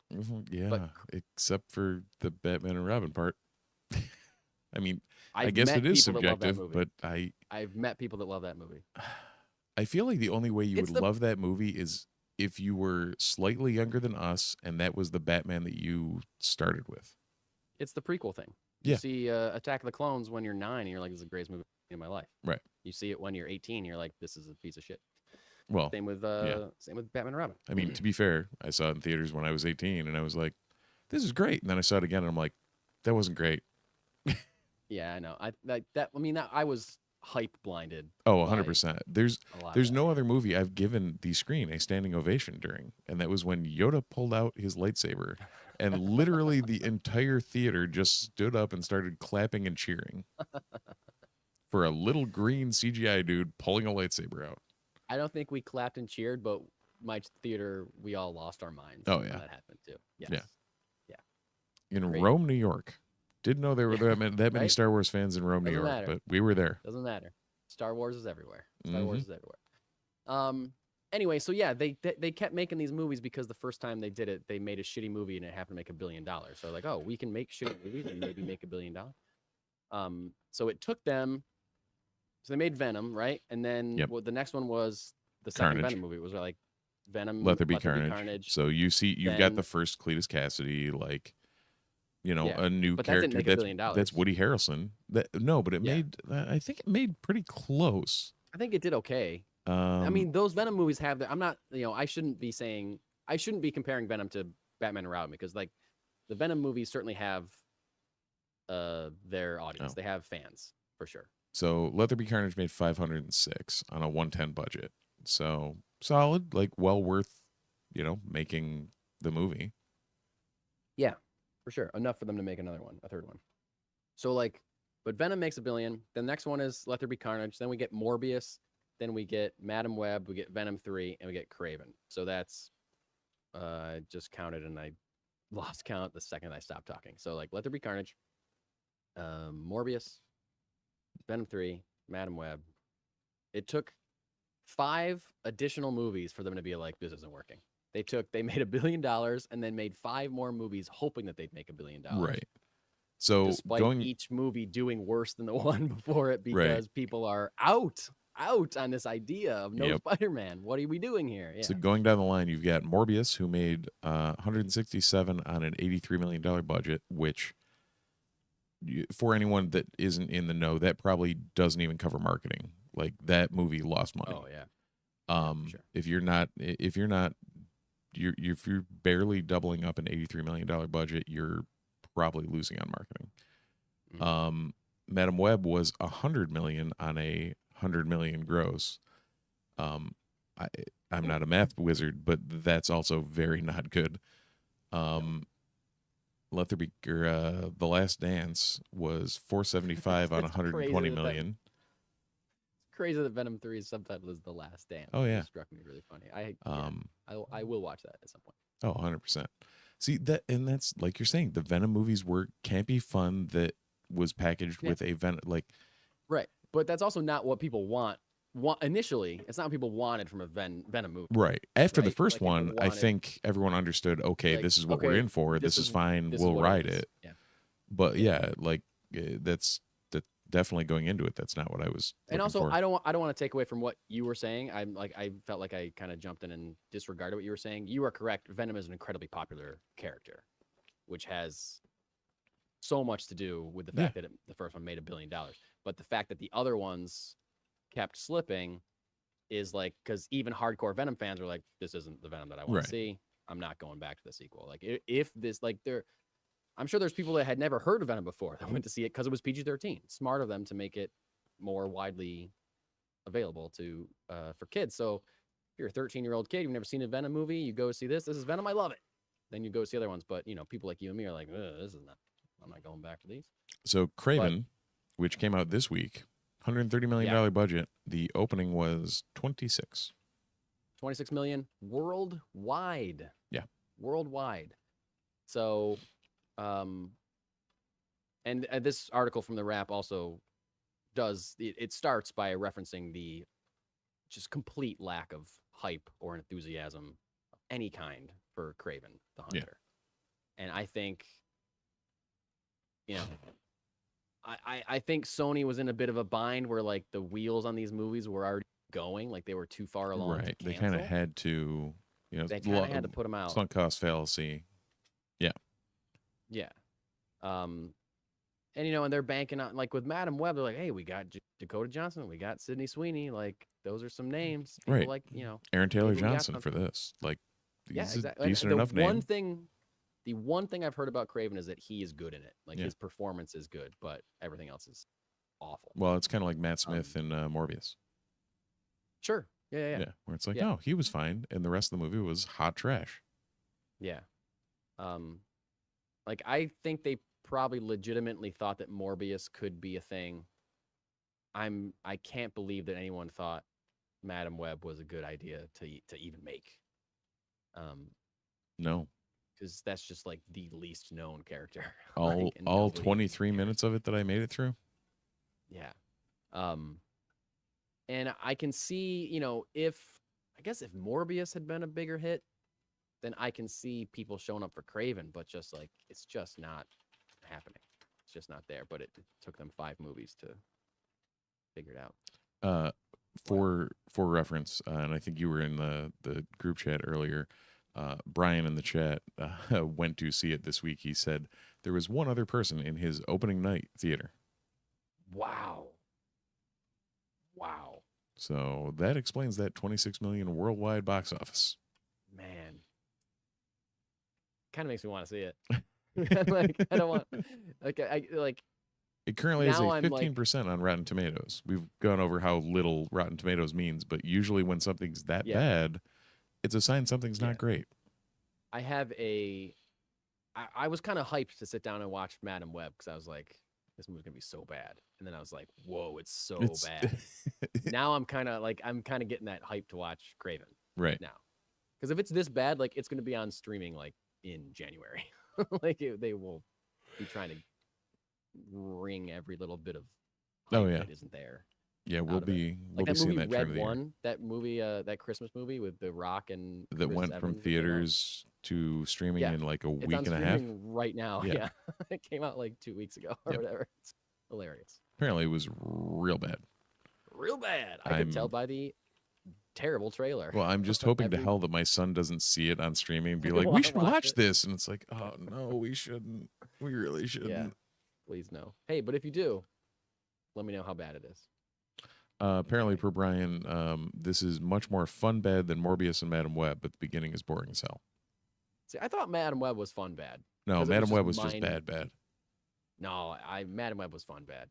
Yeah, except for the Batman and Robin part. I mean, I I've guess met it is people that love that subjective, movie. but I've met people that love that movie. I feel like the only way you It's would the- love that movie is if you were slightly younger than us and that was the Batman that you started with. It's the prequel thing. Yeah. You see Attack of the Clones when you're 9 and you're like, this is the greatest movie in my life. Right. You see it when you're 18, you're like, this is a piece of shit. Well, Same with Batman and Robin. I mean, to be fair, I saw it in theaters when I was 18 and I was like, this is great. And then I saw it again and I'm like, that wasn't great. Yeah, I know. I was hype blinded. Oh, by 100%. There's a lot of There's that. no other movie I've given the screen a standing ovation during, and that was when Yoda pulled out his lightsaber, and literally the entire theater just stood up and started clapping and cheering for a little green CGI dude pulling a lightsaber out. I don't think we clapped and cheered, but my theater, we all lost our minds. Oh, when yeah. that happened too. Yes. Yeah. In Great. Rome, New York. Didn't know there were that many Right? Star Wars fans in Rome, New Doesn't York, matter. but we were there. Doesn't matter. Star Wars is everywhere. Star Mm-hmm. Wars is everywhere. Anyway, so yeah, they kept making these movies because the first time they did it, they made a shitty movie and it happened to make $1 billion. So like, oh, we can make shitty movies and maybe make $1 billion. So it took them. So they made Venom, right? And then Yep. the next one was the second Carnage. Venom movie. It was like Venom. Let There Be Carnage. So you've got Then- the first Cletus Cassidy, like, you know, Yeah, a new but that didn't character. make $1 billion. That's Woody Harrelson. But it Yeah. made. I think it made pretty close. I think it did okay. I mean, those Venom movies have. I'm not. You know, I shouldn't be comparing Venom to Batman and Robin because like the Venom movies certainly have their audience. Oh. They have fans for sure. So Let There Be Carnage made 506 on a 110 budget. So solid, like well worth, you know, making the movie. Yeah, for sure. Enough for them to make another one, a third one. So like, but Venom makes $1 billion. The next one is Let There Be Carnage. Then we get Morbius. Then we get Madam Web. We get Venom 3, and we get Craven. So that's I just counted and I lost count the second I stopped talking. So like, Let There Be Carnage, Morbius, Venom 3, Madam Web. It took 5 additional movies for them to be like, this isn't working. They made $1 billion and then made 5 more movies hoping that they'd make $1 billion. Right. So Despite each movie doing worse than the one before it because people are out on this idea of no Yep. Spider-Man. What are we doing here? Yeah. So going down the line, you've got Morbius, who made 167 on an $83 million budget, which for anyone that isn't in the know, that probably doesn't even cover marketing. Like that movie lost money. Oh yeah. For sure. If you're barely doubling up an $83 million budget, you're probably losing on marketing. Mhm. Madam Web was $100 million on a $100 million gross. I'm not a math wizard, but that's also very not good. Let There Be The Last Dance was 475 on It's 120 crazy that million. It's crazy that Venom 3's subtitle is The Last Dance. Oh, yeah. It struck me really funny. I will watch that at some point. Oh, 100%. See that, and that's like you're saying, the Venom movies were campy fun that was packaged Yeah. with a Venom, like, Right. But that's also not what people want initially, it's not what people wanted from a Venom movie. Right. After the Right? first Like, one, people I wanted- think everyone understood, okay, Like, this is what we're okay, in for. This is fine. this is We'll what ride is. it. Yeah. But Yeah. yeah, like that's definitely going into it. That's not what I was And looking also, for. I don't want to take away from what you were saying. I felt like I kind of jumped in and disregarded what you were saying. You are correct. Venom is an incredibly popular character, which has so much to do with the fact that the first one made $1 billion. But the fact that the other ones kept slipping is like, because even hardcore Venom fans are like, this isn't the Venom that I want Right. to see. I'm not going back to the sequel. Like, if this, like, I'm sure there's people that had never heard of Venom before that went to see it because it was PG-13. Smart of them to make it more widely available to for kids. So if you're a 13-year-old kid, you've never seen a Venom movie, you go see this. This is Venom. I love it. Then you go see other ones. But people like you and me are like, this is not. I'm not going back to these. So Craven, which came out this week, $130 million budget. The opening was 26. 26 million worldwide. Yeah. Worldwide. So, and this article from the Wrap also it starts by referencing the just complete lack of hype or enthusiasm of any kind for Craven the Hunter. Yeah. And I think, I think Sony was in a bit of a bind where like the wheels on these movies were already going, like they were too far along. Right. They kind of had to, they kind of had to put them out. Sunk cost fallacy. Yeah. Yeah. And and they're banking on, like with Madam Web, they're like, hey, we got Dakota Johnson, we got Sydney Sweeney, like those are some names. People right. Like Aaron Taylor Johnson for this, like, exactly. Decent enough name. The one thing I've heard about Craven is that he is good in it. Like his performance is good, but everything else is awful. Well, it's kind of like Matt Smith in Morbius. Sure. Yeah. Where it's like, no, he was fine, and the rest of the movie was hot trash. Yeah. Like I think they probably legitimately thought that Morbius could be a thing. I can't believe that anyone thought Madam Web was a good idea to even make. No. Because that's just like the least known character. All 23 minutes of it that I made it through. Yeah. And I can see, if Morbius had been a bigger hit, then I can see people showing up for Craven, but just like, it's just not happening. It's just not there. But it took them 5 movies to figure it out. For reference, and I think you were in the group chat earlier, Brian in the chat went to see it this week. He said there was one other person in his opening night theater. Wow. So that explains that 26 million worldwide box office. Man. Kind of makes me want to see it. Like, I don't want, it currently has a 15% on Rotten Tomatoes. We've gone over how little Rotten Tomatoes means, but usually when something's that bad, it's a sign something's not great. I was kind of hyped to sit down and watch Madam Web because I was like, this movie's gonna be so bad. And then I was like, whoa, it's so bad. Now I'm kind of getting that hype to watch Craven right now. Because if it's this bad, like it's gonna be on streaming like in January. Like they will be trying to wring every little bit of hype that isn't there. Yeah, we'll be seeing that Red One, that movie, that Christmas movie with The Rock and that went from theaters to streaming in like a week and a half. Right now, yeah. It came out like 2 weeks ago or whatever. It's hilarious. Apparently, it was real bad. Real bad. I could tell by the terrible trailer. Well, I'm just hoping to hell that my son doesn't see it on streaming and be like, we should watch this. And it's like, oh, no, we shouldn't. We really shouldn't. Yeah, please no. Hey, but if you do, let me know how bad it is. Apparently, per Brian, this is much more fun bad than Morbius and Madam Web, but the beginning is boring as hell. See, I thought Madam Web was fun bad. No, Madam Web was just bad. No, Madam Web was fun bad.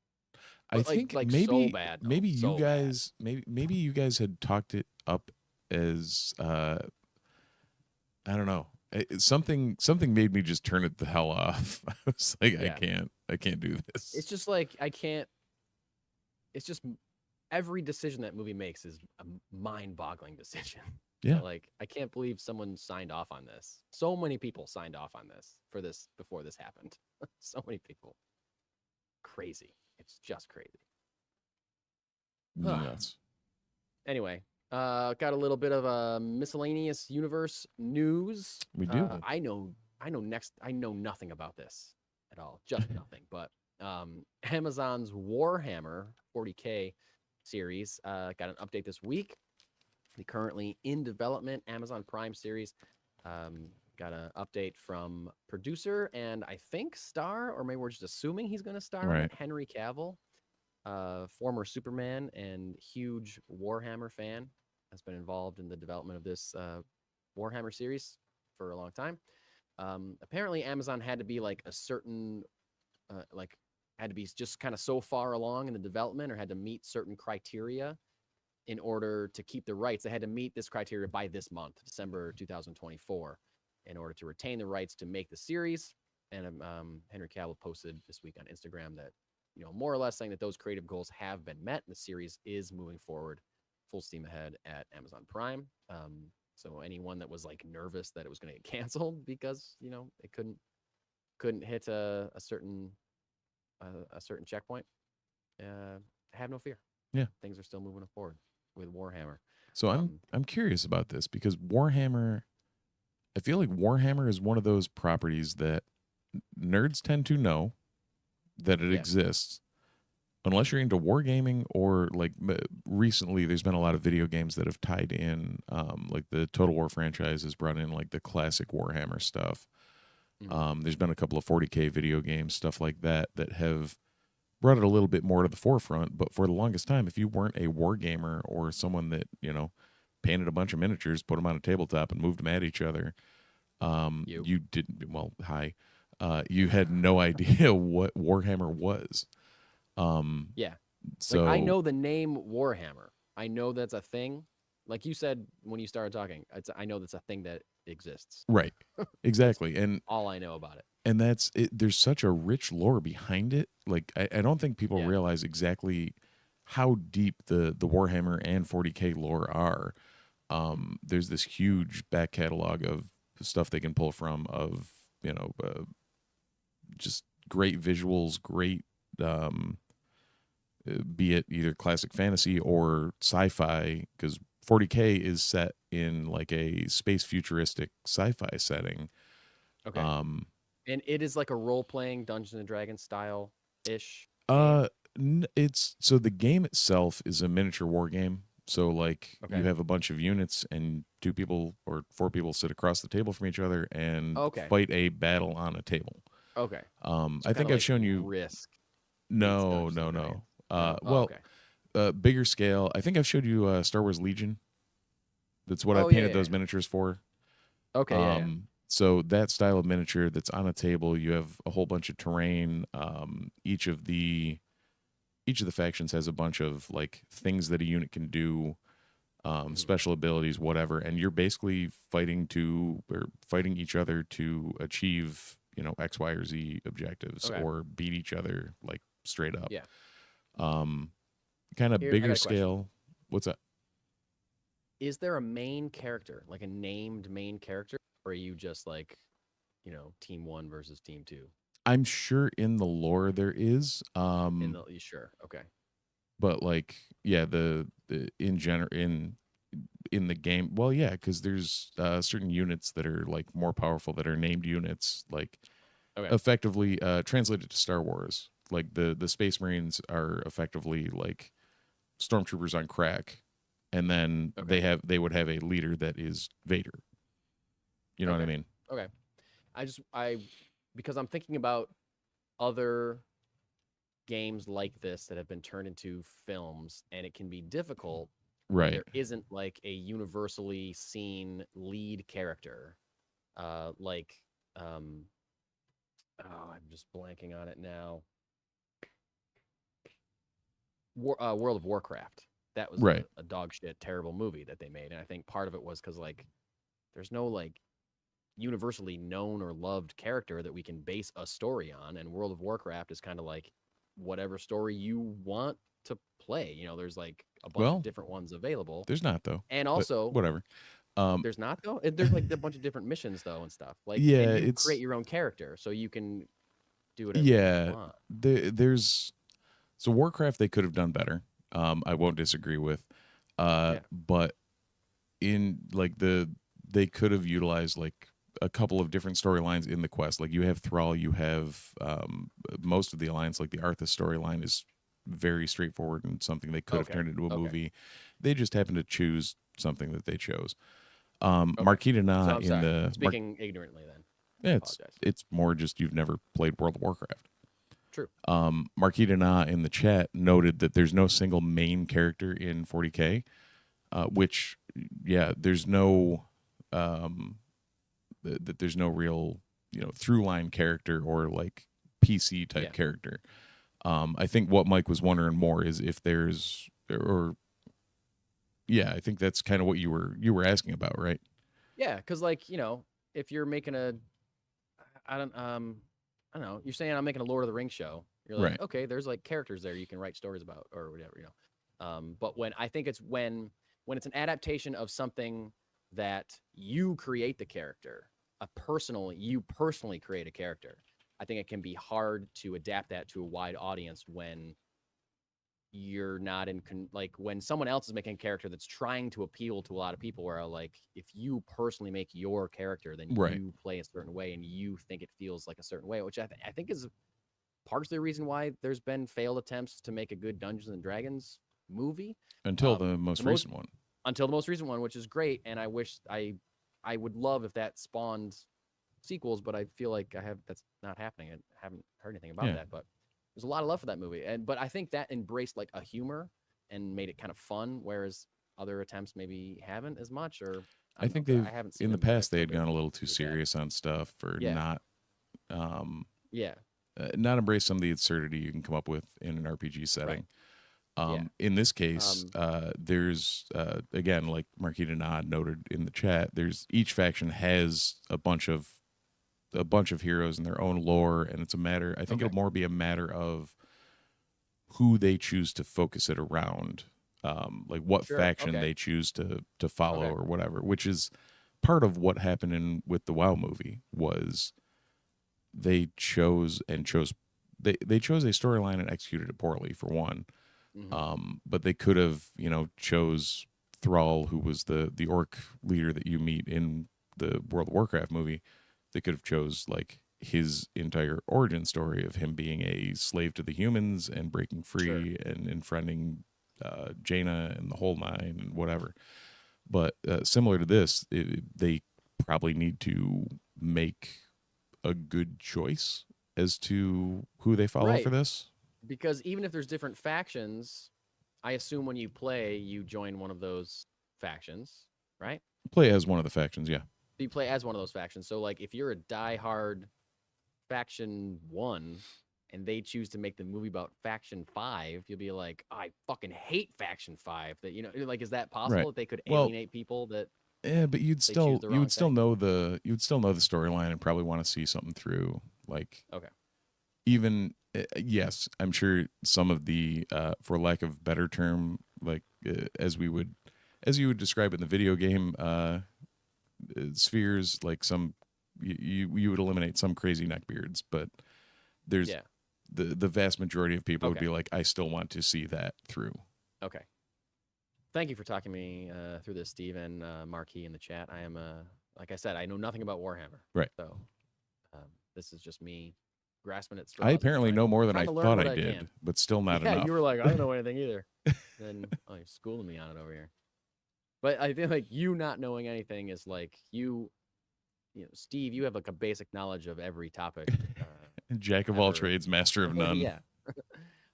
I think maybe so bad, though. maybe so you guys maybe you guys had talked it up as I don't know. Something made me just turn it the hell off. I was like, I can't do this. It's just like I can't. It's just every decision that movie makes is a mind-boggling decision. Yeah. Like I can't believe someone signed off on this. So many people signed off on this before this happened. So many people. Crazy. It's just crazy. Nuts. Anyway, got a little bit of miscellaneous universe news. We do. I know nothing about this at all, just nothing. But Amazon's Warhammer 40K series got an update this week. The currently in development Amazon Prime series got an update from producer and I think star, or maybe we're just assuming he's going to star, in it, Henry Cavill, former Superman and huge Warhammer fan, has been involved in the development of this Warhammer series for a long time. Apparently, Amazon had to be like a certain, had to be just kind of so far along in the development, or had to meet certain criteria in order to keep the rights. They had to meet this criteria by this month, December 2024, in order to retain the rights to make the series. And Henry Cavill posted this week on Instagram that, more or less saying that those creative goals have been met and the series is moving forward full steam ahead at Amazon Prime. So anyone that was like nervous that it was going to get canceled because, it couldn't hit a certain checkpoint, have no fear. Yeah. Things are still moving forward with Warhammer. So I'm curious about this because Warhammer, I feel like Warhammer is one of those properties that nerds tend to know that it exists, unless you're into wargaming, or like recently there's been a lot of video games that have tied in, like the Total War franchise has brought in like the classic Warhammer stuff. There's been a couple of 40K video games, stuff like that have brought it a little bit more to the forefront. But for the longest time, if you weren't a wargamer or someone that, painted a bunch of miniatures, put them on a tabletop and moved them at each other, you didn't, you had no idea what Warhammer was. So I know the name Warhammer. I know that's a thing. Like you said when you started talking, I know that's a thing that exists. Right. Exactly. And all I know about it. And that's it. There's such a rich lore behind it. Like I don't think people realize exactly how deep the Warhammer and 40K lore are. There's this huge back catalog of stuff they can pull from, of just great visuals, great be it either classic fantasy or sci-fi, because 40K is set in like a space futuristic sci-fi setting. Okay. And it is like a role-playing Dungeons and Dragons style ish. It's so the game itself is a miniature war game. So like you have a bunch of units and 2 people or 4 people sit across the table from each other and fight a battle on a table. Okay. I think I've shown you Risk. No. Bigger scale. I think I've showed you Star Wars Legion. That's what I painted those miniatures for. Okay. So that style of miniature that's on a table, you have a whole bunch of terrain. Each of the factions has a bunch of like things that a unit can do, special abilities, whatever, and you're basically fighting each other to achieve, X, Y, or Z objectives, or beat each other like straight up. Yeah. Kind of bigger scale. What's that? Is there a main character, like a named main character, or are you just like, team 1 versus team 2? I'm sure in the lore there is. You sure? Okay. But like, the in general in the game, well, because there's certain units that are like more powerful that are named units, like effectively translated to Star Wars. Like the Space Marines are effectively like stormtroopers on crack, and then they would have a leader that is Vader. You know what I mean? Okay. Because I'm thinking about other games like this that have been turned into films, and it can be difficult. Right. There isn't like a universally seen lead character. I'm just blanking on it now. World of Warcraft. That was a dog shit terrible movie that they made, and I think part of it was because like there's no like universally known or loved character that we can base a story on, and World of Warcraft is kind of like whatever story you want to play. There's like a bunch of different ones available. There's not though, and also whatever. There's not though. There's like a bunch of different missions though and stuff. Like and you create your own character, so you can do whatever you want. There's so Warcraft they could have done better. I won't disagree with. But in like they could have utilized like a couple of different storylines in the quest. Like you have Thrall, you have most of the Alliance. Like the Arthas storyline is very straightforward and something they could have turned into a movie. They just happened to choose something that they chose. Marquita Na So I'm sorry. Speaking ignorantly then. Yeah, it's more just you've never played World of Warcraft. True. Marquita Na in the chat noted that there's no single main character in 40K, which, yeah, there's no that there's no real, through line character or like PC type character. I think what Mike was wondering more is if there's I think that's kind of what you were asking about, right? Yeah, because like if you're making I don't know, you're saying I'm making a Lord of the Rings show. You're like, Right. okay, there's like characters there you can write stories about or whatever, But when I think it's when it's an adaptation of something that you create the character, you personally create a character, I think it can be hard to adapt that to a wide audience when you're not like when someone else is making a character that's trying to appeal to a lot of people, where like if you personally make your character, then you play a certain way and you think it feels like a certain way, which I think is part of the reason why there's been failed attempts to make a good Dungeons and Dragons movie until the most recent one. Until the most recent one, which is great, and I wish I would love if that spawned sequels, but I feel like that's not happening. I haven't heard anything about that, but there's a lot of love for that movie, but I think that embraced like a humor and made it kind of fun, whereas other attempts maybe haven't as much. Or I think they've in the past they had gone a little too serious on stuff, or not not embrace some of the absurdity you can come up with in an RPG setting. In this case, there's again, like Marquita Na noted in the chat, each faction has a bunch of heroes in their own lore, and it's a matter. I think it'll more be a matter of who they choose to focus it around, like what faction they choose to follow or whatever. Which is part of what happened with the WoW movie was they chose a storyline and executed it poorly, for one. But they could have, chose Thrall, who was the orc leader that you meet in the World of Warcraft movie. They could have chose like his entire origin story of him being a slave to the humans and breaking free and befriending Jaina and the whole nine and whatever. But similar to this, they probably need to make a good choice as to who they follow for this. Because even if there's different factions, I assume when you play, you join one of those factions, right? Play as one of the factions, yeah. You play as one of those factions. So, like, if you're a diehard faction 1 and they choose to make the movie about faction 5, you'll be like, oh, I fucking hate faction 5. That like, is that possible that they could alienate people that? Yeah, but you would still know the storyline and probably want to see something through. Like, even yes, I'm sure some of the for lack of better term, like as you would describe it in the video game spheres, like some you would eliminate some crazy neckbeards, but there's the vast majority of people would be like, I still want to see that through. Okay. Thank you for talking me through this, Steve, and Marquis in the chat. I am like I said, I know nothing about Warhammer. Right. So this is just me grasping at straws. I apparently know more than I thought I did, but still not enough. Yeah, you were like, I don't know anything either. Then you're schooling me on it over here. But I feel like you not knowing anything is like Steve, you have like a basic knowledge of every topic. Jack of all trades, master of none. Yeah.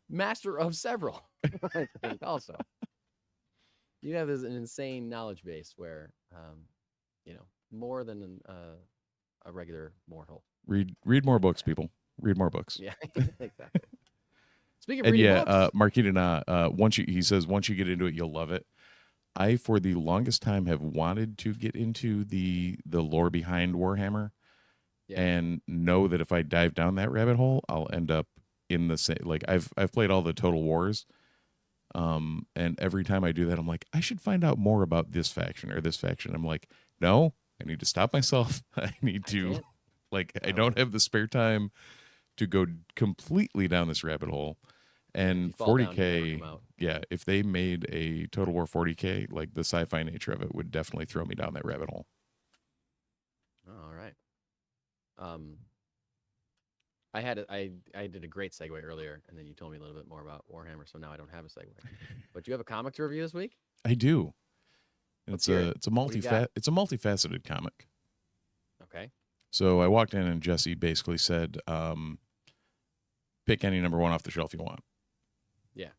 Master of several, I think also. You have an insane knowledge base where, more than a regular mortal. Read more books, people. Read more books. Yeah, exactly. Speaking of reading books, Marquita Na, he says once you get into it, you'll love it. I, for the longest time, have wanted to get into the lore behind Warhammer, and know that if I dive down that rabbit hole, I'll end up in the same. Like I've played all the Total Wars, and every time I do that, I'm like, I should find out more about this faction or this faction. I'm like, no, I need to stop myself. I need to, I don't have the spare time to go completely down this rabbit hole. And you fall down, you never 40K, come out. yeah, if they made a Total War 40K, like the sci-fi nature of it would definitely throw me down that rabbit hole. Oh, all right. I did a great segue earlier, and then you told me a little bit more about Warhammer, so now I don't have a segue. But you have a comic to review this week? I do. And Let's hear it. it's a What do you got? multifaceted comic. Okay. So I walked in and Jesse basically said, pick any number one off the shelf you want. Yeah.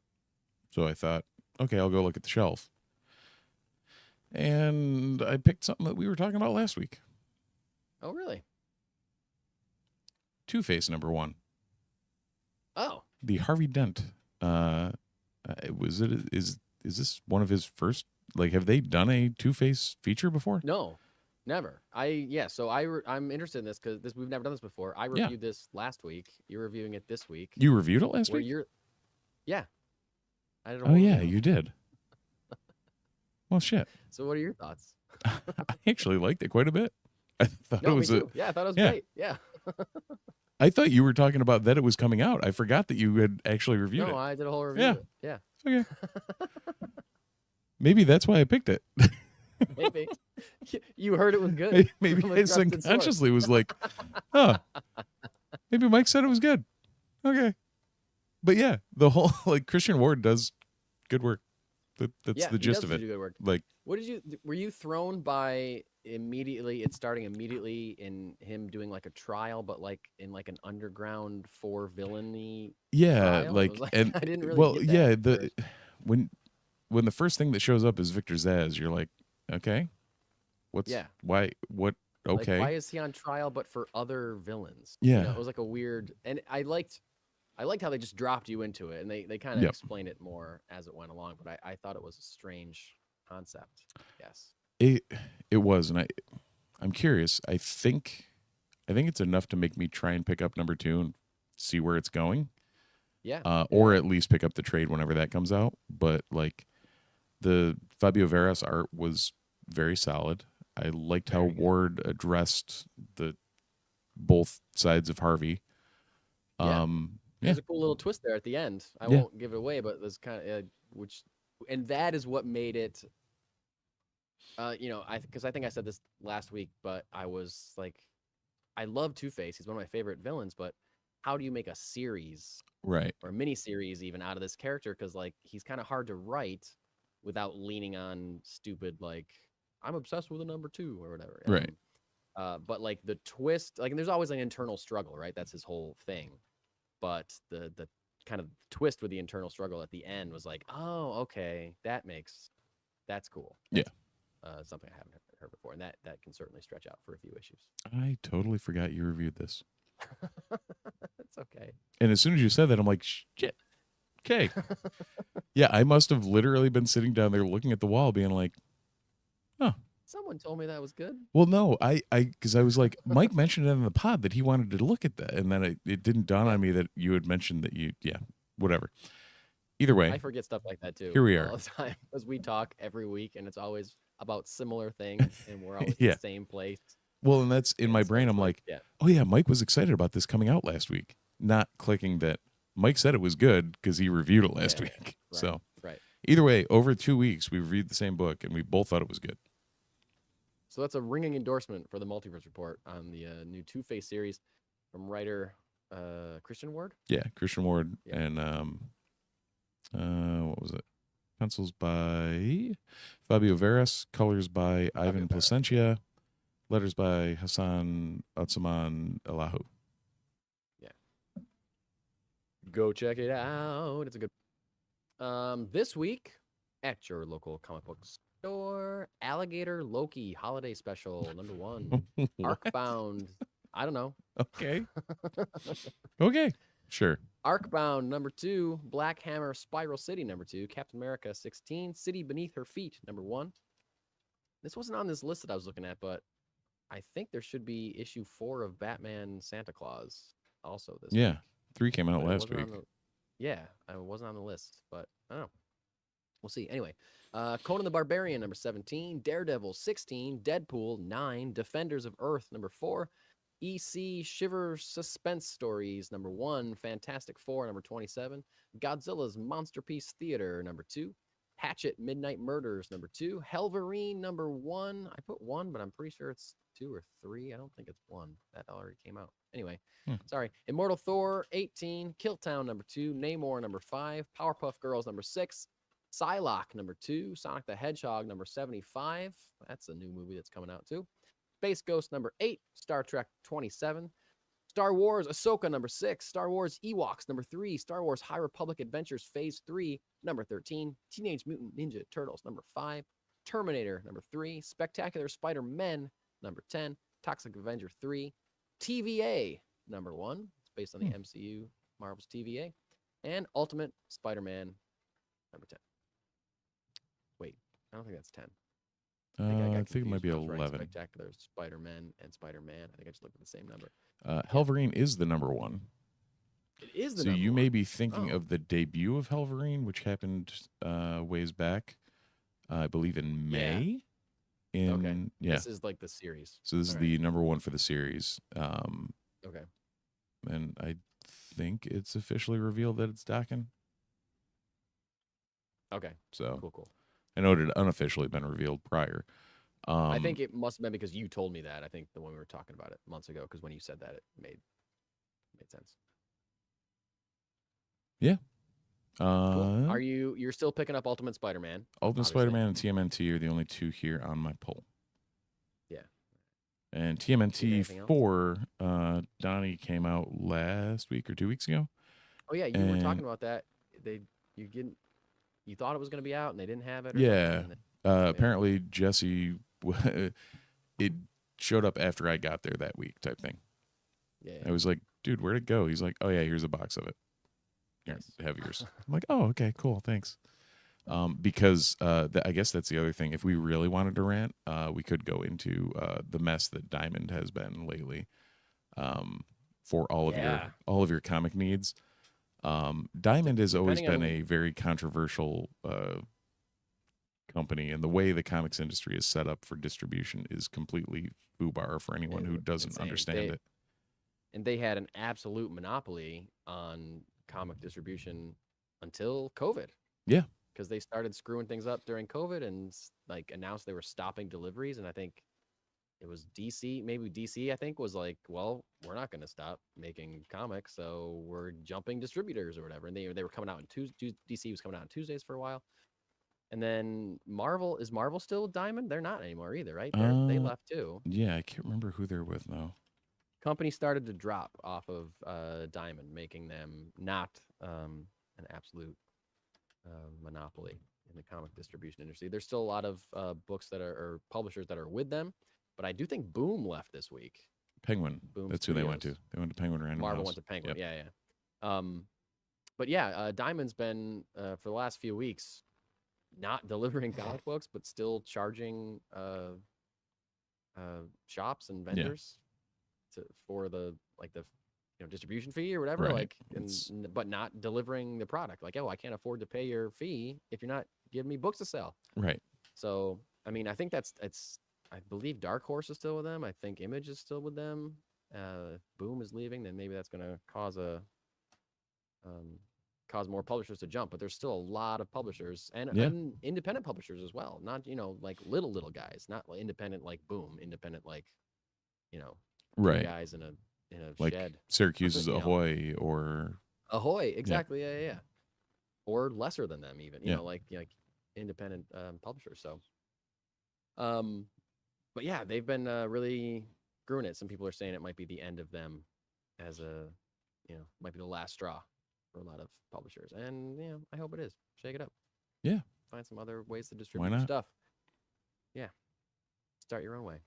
So I thought, okay, I'll go look at the shelf. And I picked something that we were talking about last week. Oh, really? Two-Face number one. Oh. The Harvey Dent. Is this one of his first, like, have they done a Two-Face feature before? No, never. So I'm interested in this because we've never done this before. I reviewed this last week. You're reviewing it this week. You reviewed it last week? Yeah. I did a Oh, whole yeah, review. you did. Well, shit. So what are your thoughts? I actually liked it quite a bit. I thought it was me too. Yeah, I thought it was yeah. great. Yeah. I thought you were talking about that it was coming out. I forgot that you had actually reviewed No, it. I did a whole review. Yeah. Of it. Yeah. Okay. Maybe that's why I picked it. Maybe. You heard it was good. Maybe from a I trusted source. subconsciously was like, huh. Maybe Mike said it was good. Okay. But yeah, the whole, like, Christian Ward does good work. That's the gist of it. Do good work. Like, were you thrown by it starting immediately in him doing like a trial, but like in like an underground for villainy? yeah, trial? like, Like, and I didn't really well, get that yeah, at the first. when the first thing that shows up is Victor Zsasz, you're like, okay, what? Like, Okay, why is he on trial but for other villains? Yeah. It was like a weird, and I liked how they just dropped you into it, and they kind of Yep. explained it more as it went along. But I thought it was a strange concept. Yes. it was, and I'm curious. I think it's enough to make me try and pick up number 2 and see where it's going. Yeah. Or at least pick up the trade whenever that comes out. But like the Fabio Veras art was very solid. I liked how Very good. Ward addressed both sides of Harvey. Yeah. Yeah. There's a cool little twist there at the end. I Yeah. won't give it away, but there's kind of and that is what made it. Because I think I said this last week, but I was like, I love Two-Face. He's one of my favorite villains, but how do you make a series Right. or a mini series even out of this character? Because like he's kind of hard to write without leaning on stupid like I'm obsessed with a number 2 or whatever. Right. But like the twist, like, and there's always an internal struggle, right? That's his whole thing. But the kind of twist with the internal struggle at the end was like, oh, okay, that's cool. Yeah. Something I haven't heard before, and that can certainly stretch out for a few issues. I totally forgot you reviewed this. It's okay. And as soon as you said that, I'm like, shit. Okay. Yeah, I must have literally been sitting down there looking at the wall being like, Someone told me that was good. well, no, because I was like, Mike mentioned it in the pod that he wanted to look at that. And then it didn't dawn on me that you had mentioned that whatever. Either way. I forget stuff like that too. Here we are. all the time because we talk every week, and it's always about similar things, and we're always in Yeah. the same place. Well, and that's in my And so brain. it's I'm like, yeah, oh yeah, Mike was excited about this coming out last week. Not clicking that Mike said it was good because he reviewed it last Yeah, week. right. So right. either way, over 2 weeks, we reviewed the same book and we both thought it was good. So that's a ringing endorsement for the Multiverse Report on the new Two-Face series from writer Christian Ward. Yeah, Christian Ward Yeah. and what was it? Pencils by Fabio Veras, colors by Ivan Veras. Placentia, letters by Hassan Otsaman Elahu. Go check it out. It's a good. This week at your local comic book store, Alligator Loki Holiday Special #1, Arcbound. I don't know. Okay. Okay. Sure. Arcbound #2, Black Hammer Spiral City #2, Captain America 16, City Beneath Her Feet #1. This wasn't on this list that I was looking at, but I think there should be issue 4 of Batman Santa Claus also this Yeah. week. 3 came out But it last wasn't week. on yeah, it wasn't on the list, but I don't know. We'll see. Anyway, Conan the Barbarian #17, Daredevil 16, Deadpool 9, Defenders of Earth #4, EC Shiver Suspense Stories, number 1. Fantastic Four, number 27. Godzilla's Monsterpiece Theater, number 2. Hatchet Midnight Murders, number 2. Helverine, number 1. I put 1, but I'm pretty sure it's 2 or 3. I don't think it's 1. That already came out. Anyway, sorry. Immortal Thor, 18. Killtown, number 2. Namor, number 5. Powerpuff Girls, number 6. Psylocke, number 2. Sonic the Hedgehog, number 75. That's a new movie that's coming out, too. Space Ghost, number 8. Star Trek, 27. Star Wars Ahsoka, number 6. Star Wars Ewoks, number 3. Star Wars High Republic Adventures Phase 3, number 13. Teenage Mutant Ninja Turtles, number 5. Terminator, number 3. Spectacular Spider-Man, number 10. Toxic Avenger 3. TVA, number 1. It's based on the MCU Marvel's TVA. And Ultimate Spider-Man, number 10. Wait, I don't think that's 10. I think it might be confused when I was writing 11. Spectacular Spider-Man and Spider-Man. I think I just looked at the same number. Helverine is the number 1. It is the So number you 1. may be thinking of the debut of Helverine, which happened ways back, I believe in May. Okay. Yeah. This is like the series. So this is the number 1 for the series. Okay. And I think it's officially revealed that it's Dakin. Okay. So Cool. I know it had unofficially been revealed prior. I think it must have been because you told me that. I think the when we were talking about it months ago, because when you said that, it made sense. Yeah. Cool. You're still picking up Ultimate Spider-Man? Ultimate obviously. Spider-Man and TMNT are the only 2 here on my poll. Yeah. And anything TMNT else? 4, Donnie came out last week or 2 weeks ago. Oh yeah, you were And- talking about that. You thought it was going to be out and they didn't have it. Or Yeah. something, and then- Apparently Jesse, it showed up after I got there that week type thing. Yeah. I was like, dude, where'd it go? He's like, oh yeah, here's a box of it. Here, Nice. have yours. I'm like, oh, okay, cool, thanks. Because I guess that's the other thing. If we really wanted to rant, we could go into the mess that Diamond has been lately for all of your comic needs. Diamond has always Depending been on- a very controversial company, and the way the comics industry is set up for distribution is completely foobar for anyone who doesn't insane. understand it. And they had an absolute monopoly on comic distribution until COVID. Yeah. Because they started screwing things up during COVID and like announced they were stopping deliveries. And I think it was DC, maybe DC, I think, was like, well, we're not going to stop making comics, so we're jumping distributors or whatever. And they were coming out on Tuesday. DC was coming out on Tuesdays for a while. And then Marvel, is Marvel still Diamond? They're not anymore either, right? They left too. Yeah, I can't remember who they're with now. Company started to drop off of Diamond, making them not an absolute monopoly in the comic distribution industry. There's still a lot of books that or publishers that are with them, but I do think Boom left this week. Penguin. Boom That's who they went to. Studios. They went to Penguin Random Marvel House. went to Penguin. Yep. Yeah. But yeah, Diamond's been for the last few weeks not delivering comic books, but still charging shops and vendors for the distribution fee or whatever, Right. like, It's- but not delivering the product. Like, oh, I can't afford to pay your fee if you're not giving me books to sell. Right. So, I mean, I think I believe Dark Horse is still with them. I think Image is still with them. If Boom is leaving, then maybe that's going to cause more publishers to jump. But there's still a lot of publishers and independent publishers as well. Not like little guys, not like independent like Boom, independent like two Right. guys in a Like shed. Syracuse's you know. Ahoy or Ahoy, exactly, yeah. Or lesser than them, even Yeah. like independent publishers. So, but yeah, they've been really screwing it. Some people are saying it might be the end of them, as might be the last straw for a lot of publishers. And I hope it is. Shake it up. Yeah. Find some other ways to distribute not? stuff. Yeah. Start your own way.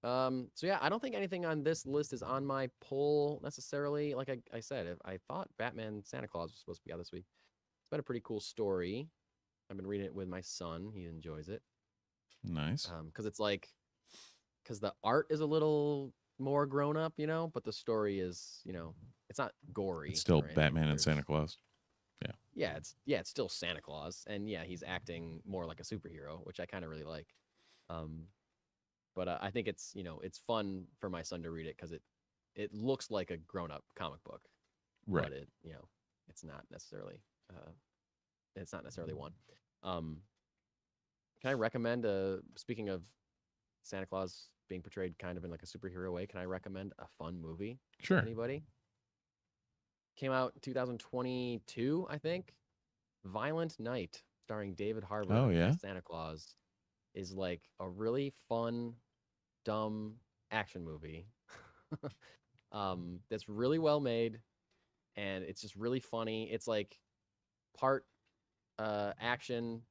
So yeah, I don't think anything on this list is on my poll necessarily. Like I said, I thought Batman Santa Claus was supposed to be out this week. It's been a pretty cool story. I've been reading it with my son. He enjoys it. nice. Because the art is a little more grown up, but the story is, it's not gory. It's still or anything. Batman and There's- Santa Claus. Yeah, it's still Santa Claus, and yeah, he's acting more like a superhero, which I kind of really like. But I think it's it's fun for my son to read it because it looks like a grown-up comic book, Right. but it's not necessarily one. Can I recommend speaking of Santa Claus being portrayed kind of in like a superhero way, can I recommend a fun movie to Sure. anybody? Came out in 2022, I think. Violent Night, starring David Harbour Oh, yeah? as Santa Claus, is like a really fun, dumb action movie. That's really well made, and it's just really funny. It's like part action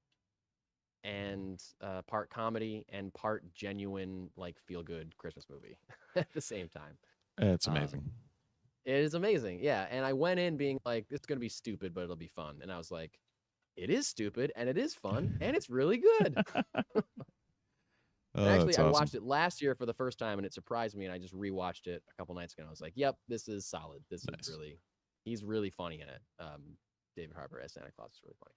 and part comedy and part genuine, like feel good Christmas movie at the same time. It's Um, amazing. It is amazing, yeah. And I went in being like, "It's gonna be stupid, but it'll be fun." And I was like, "It is stupid, and it is fun, and it's really good." Oh, And actually, that's I awesome. watched it last year for the first time, and it surprised me. And I just rewatched it a couple nights ago. And I was like, "Yep, this is solid. This Nice. is he's really funny in it." David Harbour as Santa Claus is really funny,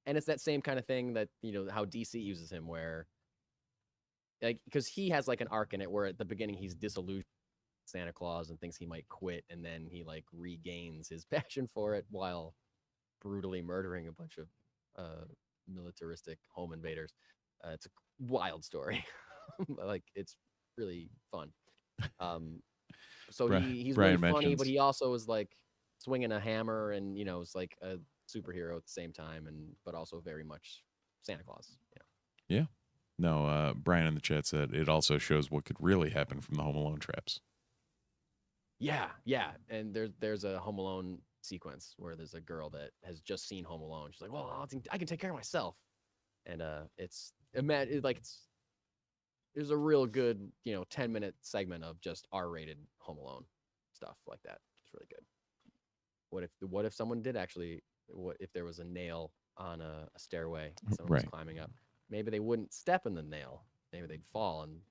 and it's that same kind of thing that how DC uses him, where like because he has like an arc in it where at the beginning he's disillusioned with Santa Claus and thinks he might quit, and then he like regains his passion for it while brutally murdering a bunch of militaristic home invaders. It's a wild story. Like it's really fun. So he's Brian really funny, but mentions- he also is like swinging a hammer and is like a superhero at the same time, but also very much Santa Claus. No, Brian in the chat said it also shows what could really happen from the Home Alone traps. Yeah. And there's a Home Alone sequence where there's a girl that has just seen Home Alone. She's like, "Well, I can take care of myself," and there's a real good 10-minute segment of just R-rated Home Alone stuff like that. It's really good. What if someone did actually? What if there was a nail on a stairway? Someone was Right. climbing up. Maybe they wouldn't step in the nail. Maybe they'd fall and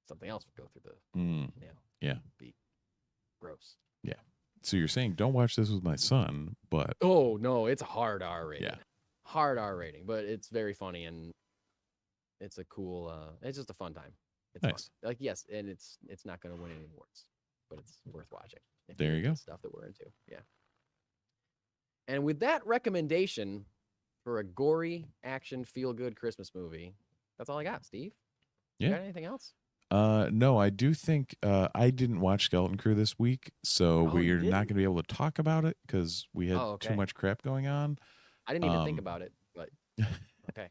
something else would go through the nail. Yeah. Be gross. So you're saying don't watch this with my son, but Oh no, it's a hard R rating. Yeah. Hard R rating, but it's very funny and it's a cool. It's just a fun time. It's Nice. fun. Like yes, and it's not going to win any awards, but it's worth watching. If There you're you into go. the stuff that we're into. Yeah. And with that recommendation for a gory action feel good Christmas movie, that's all I got. Steve, you Yeah. got anything else? No, I do think I didn't watch Skeleton Crew this week, so Oh, you we're not didn't? going to be able to talk about it because we had Oh, too okay. much crap going on. I didn't even think Um, about it, but okay.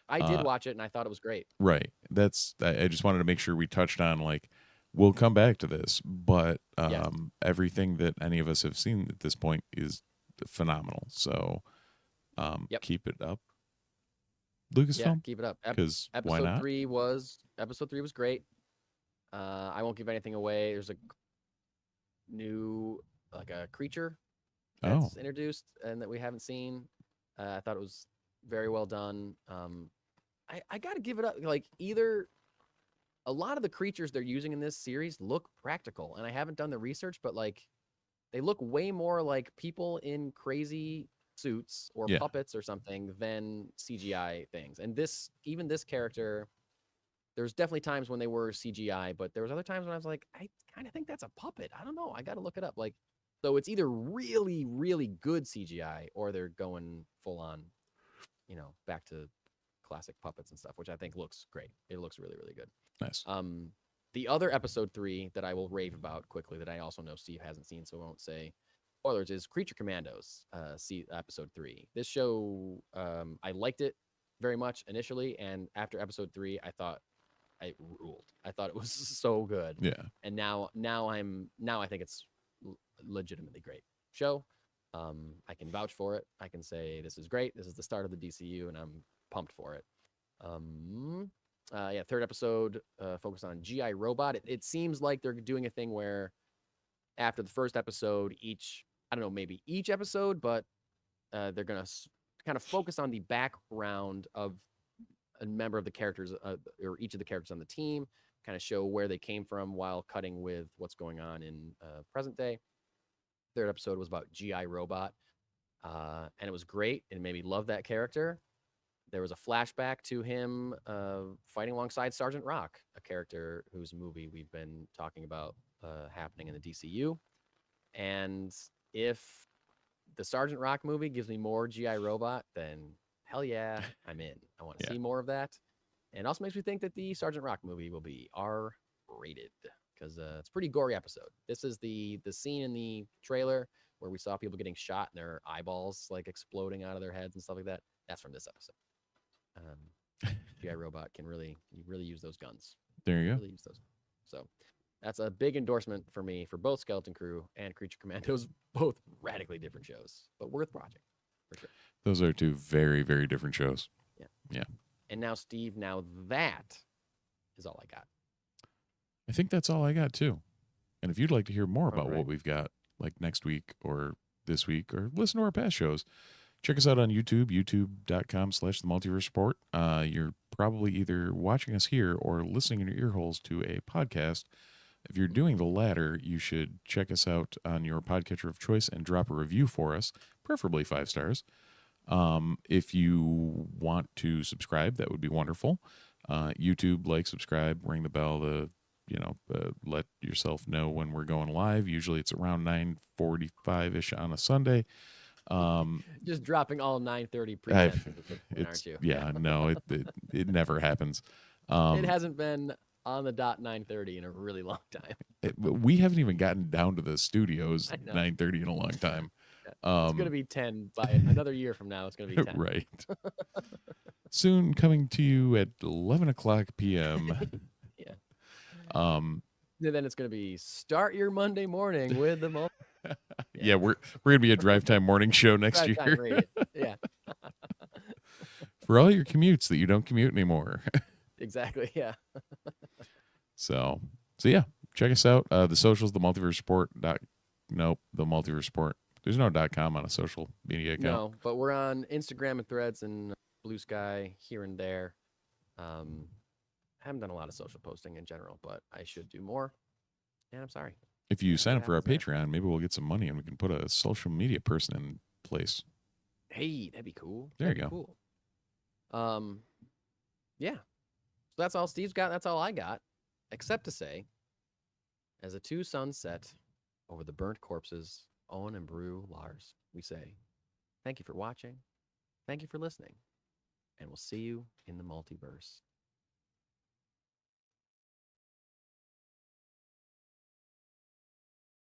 I did Uh, watch it and I thought it was great. Right. I just wanted to make sure we touched on like we'll come back to this, but Yes. everything that any of us have seen at this point is phenomenal. So Yep. keep it up, Yeah, Lucasfilm, keep it up. because why Episode not? 3 was great. I won't give anything away. There's a new like a creature that's introduced and that we haven't seen. I thought it was very well done. I got to give it up. Like either a lot of the creatures they're using in this series look practical, and I haven't done the research, but like they look way more like people in crazy suits or Yeah. puppets or something than CGI things. And even this character, there's definitely times when they were CGI, but there was other times when I was like, I kind of think that's a puppet. I don't know. I got to look it up. Like, so it's either really, really good CGI or they're going full on, back to classic puppets and stuff, which I think looks great. It looks really, really good. Nice. The other episode 3 that I will rave about quickly that I also know Steve hasn't seen, so I won't say spoilers, is Creature Commandos, episode 3. This show, I liked it very much initially, and after episode 3, I thought it ruled. I thought it was so good. Yeah. And now I think it's legitimately great show. I can vouch for it. I can say this is great. This is the start of the DCU, and I'm pumped for it. Third episode focused on GI Robot. It seems like they're doing a thing where after the first episode, each episode, but they're gonna kind of focus on the background of a member of the characters or each of the characters on the team, kind of show where they came from while cutting with what's going on in present day. Third episode was about GI Robot, and it was great. It made me love that character. There was a flashback to him fighting alongside Sergeant Rock, a character whose movie we've been talking about happening in the DCU. And if the Sergeant Rock movie gives me more GI Robot, then hell yeah, I'm in. I want to Yeah. see more of that. And also makes me think that the Sergeant Rock movie will be R-rated because it's a pretty gory episode. This is the scene in the trailer where we saw people getting shot and their eyeballs like exploding out of their heads and stuff like that. That's from this episode. GI Robot can really use those guns. There you go. Really use those. So that's a big endorsement for me for both Skeleton Crew and Creature Commandos, both radically different shows, but worth watching for sure. Those are two very, very different shows. Yeah. And now, Steve, now that is all I got. I think that's all I got too. And if you'd like to hear more about Alright. what we've got like next week or this week or listen to our past shows, check us out on YouTube, youtube.com/the Multiverse Report. You're probably either watching us here or listening in your ear holes to a podcast. If you're doing the latter, you should check us out on your podcatcher of choice and drop a review for us, preferably 5 stars. If you want to subscribe, that would be wonderful. YouTube, like, subscribe, ring the bell to, let yourself know when we're going live. Usually it's around 9:45-ish on a Sunday. Just dropping all 9:30 I've- pretenses at this point, aren't you? Yeah, no, it never happens. It hasn't been on the dot 9:30 in a really long time. We haven't even gotten down to the studios I know. 9:30 in a long time. It's going to be 10 by another year from now. It's going to be 10. Right. Soon coming to you at 11 o'clock p.m. Yeah. Um, And then it's going to be start your Monday morning with the yeah, we're going to be a drive time morning show next drive time year radio. Yeah, for all your commutes that you don't commute anymore. exactly. Yeah. So yeah, check us out. The socials, the Multiverse Report. Nope, the Multiverse Report. There's no .com on a social media account. No, but we're on Instagram and Threads and Blue Sky here and there. I haven't done a lot of social posting in general, but I should do more. And I'm sorry. If you sign up for our happens there. Patreon, maybe we'll get some money and we can put a social media person in place. Hey, that'd be cool. There you That'd be go. Cool. Yeah. So that's all Steve's got. That's all I got, except to say, as the two suns set over the burnt corpses, Owen and Brew Lars, we say, thank you for watching. Thank you for listening. And we'll see you in the multiverse.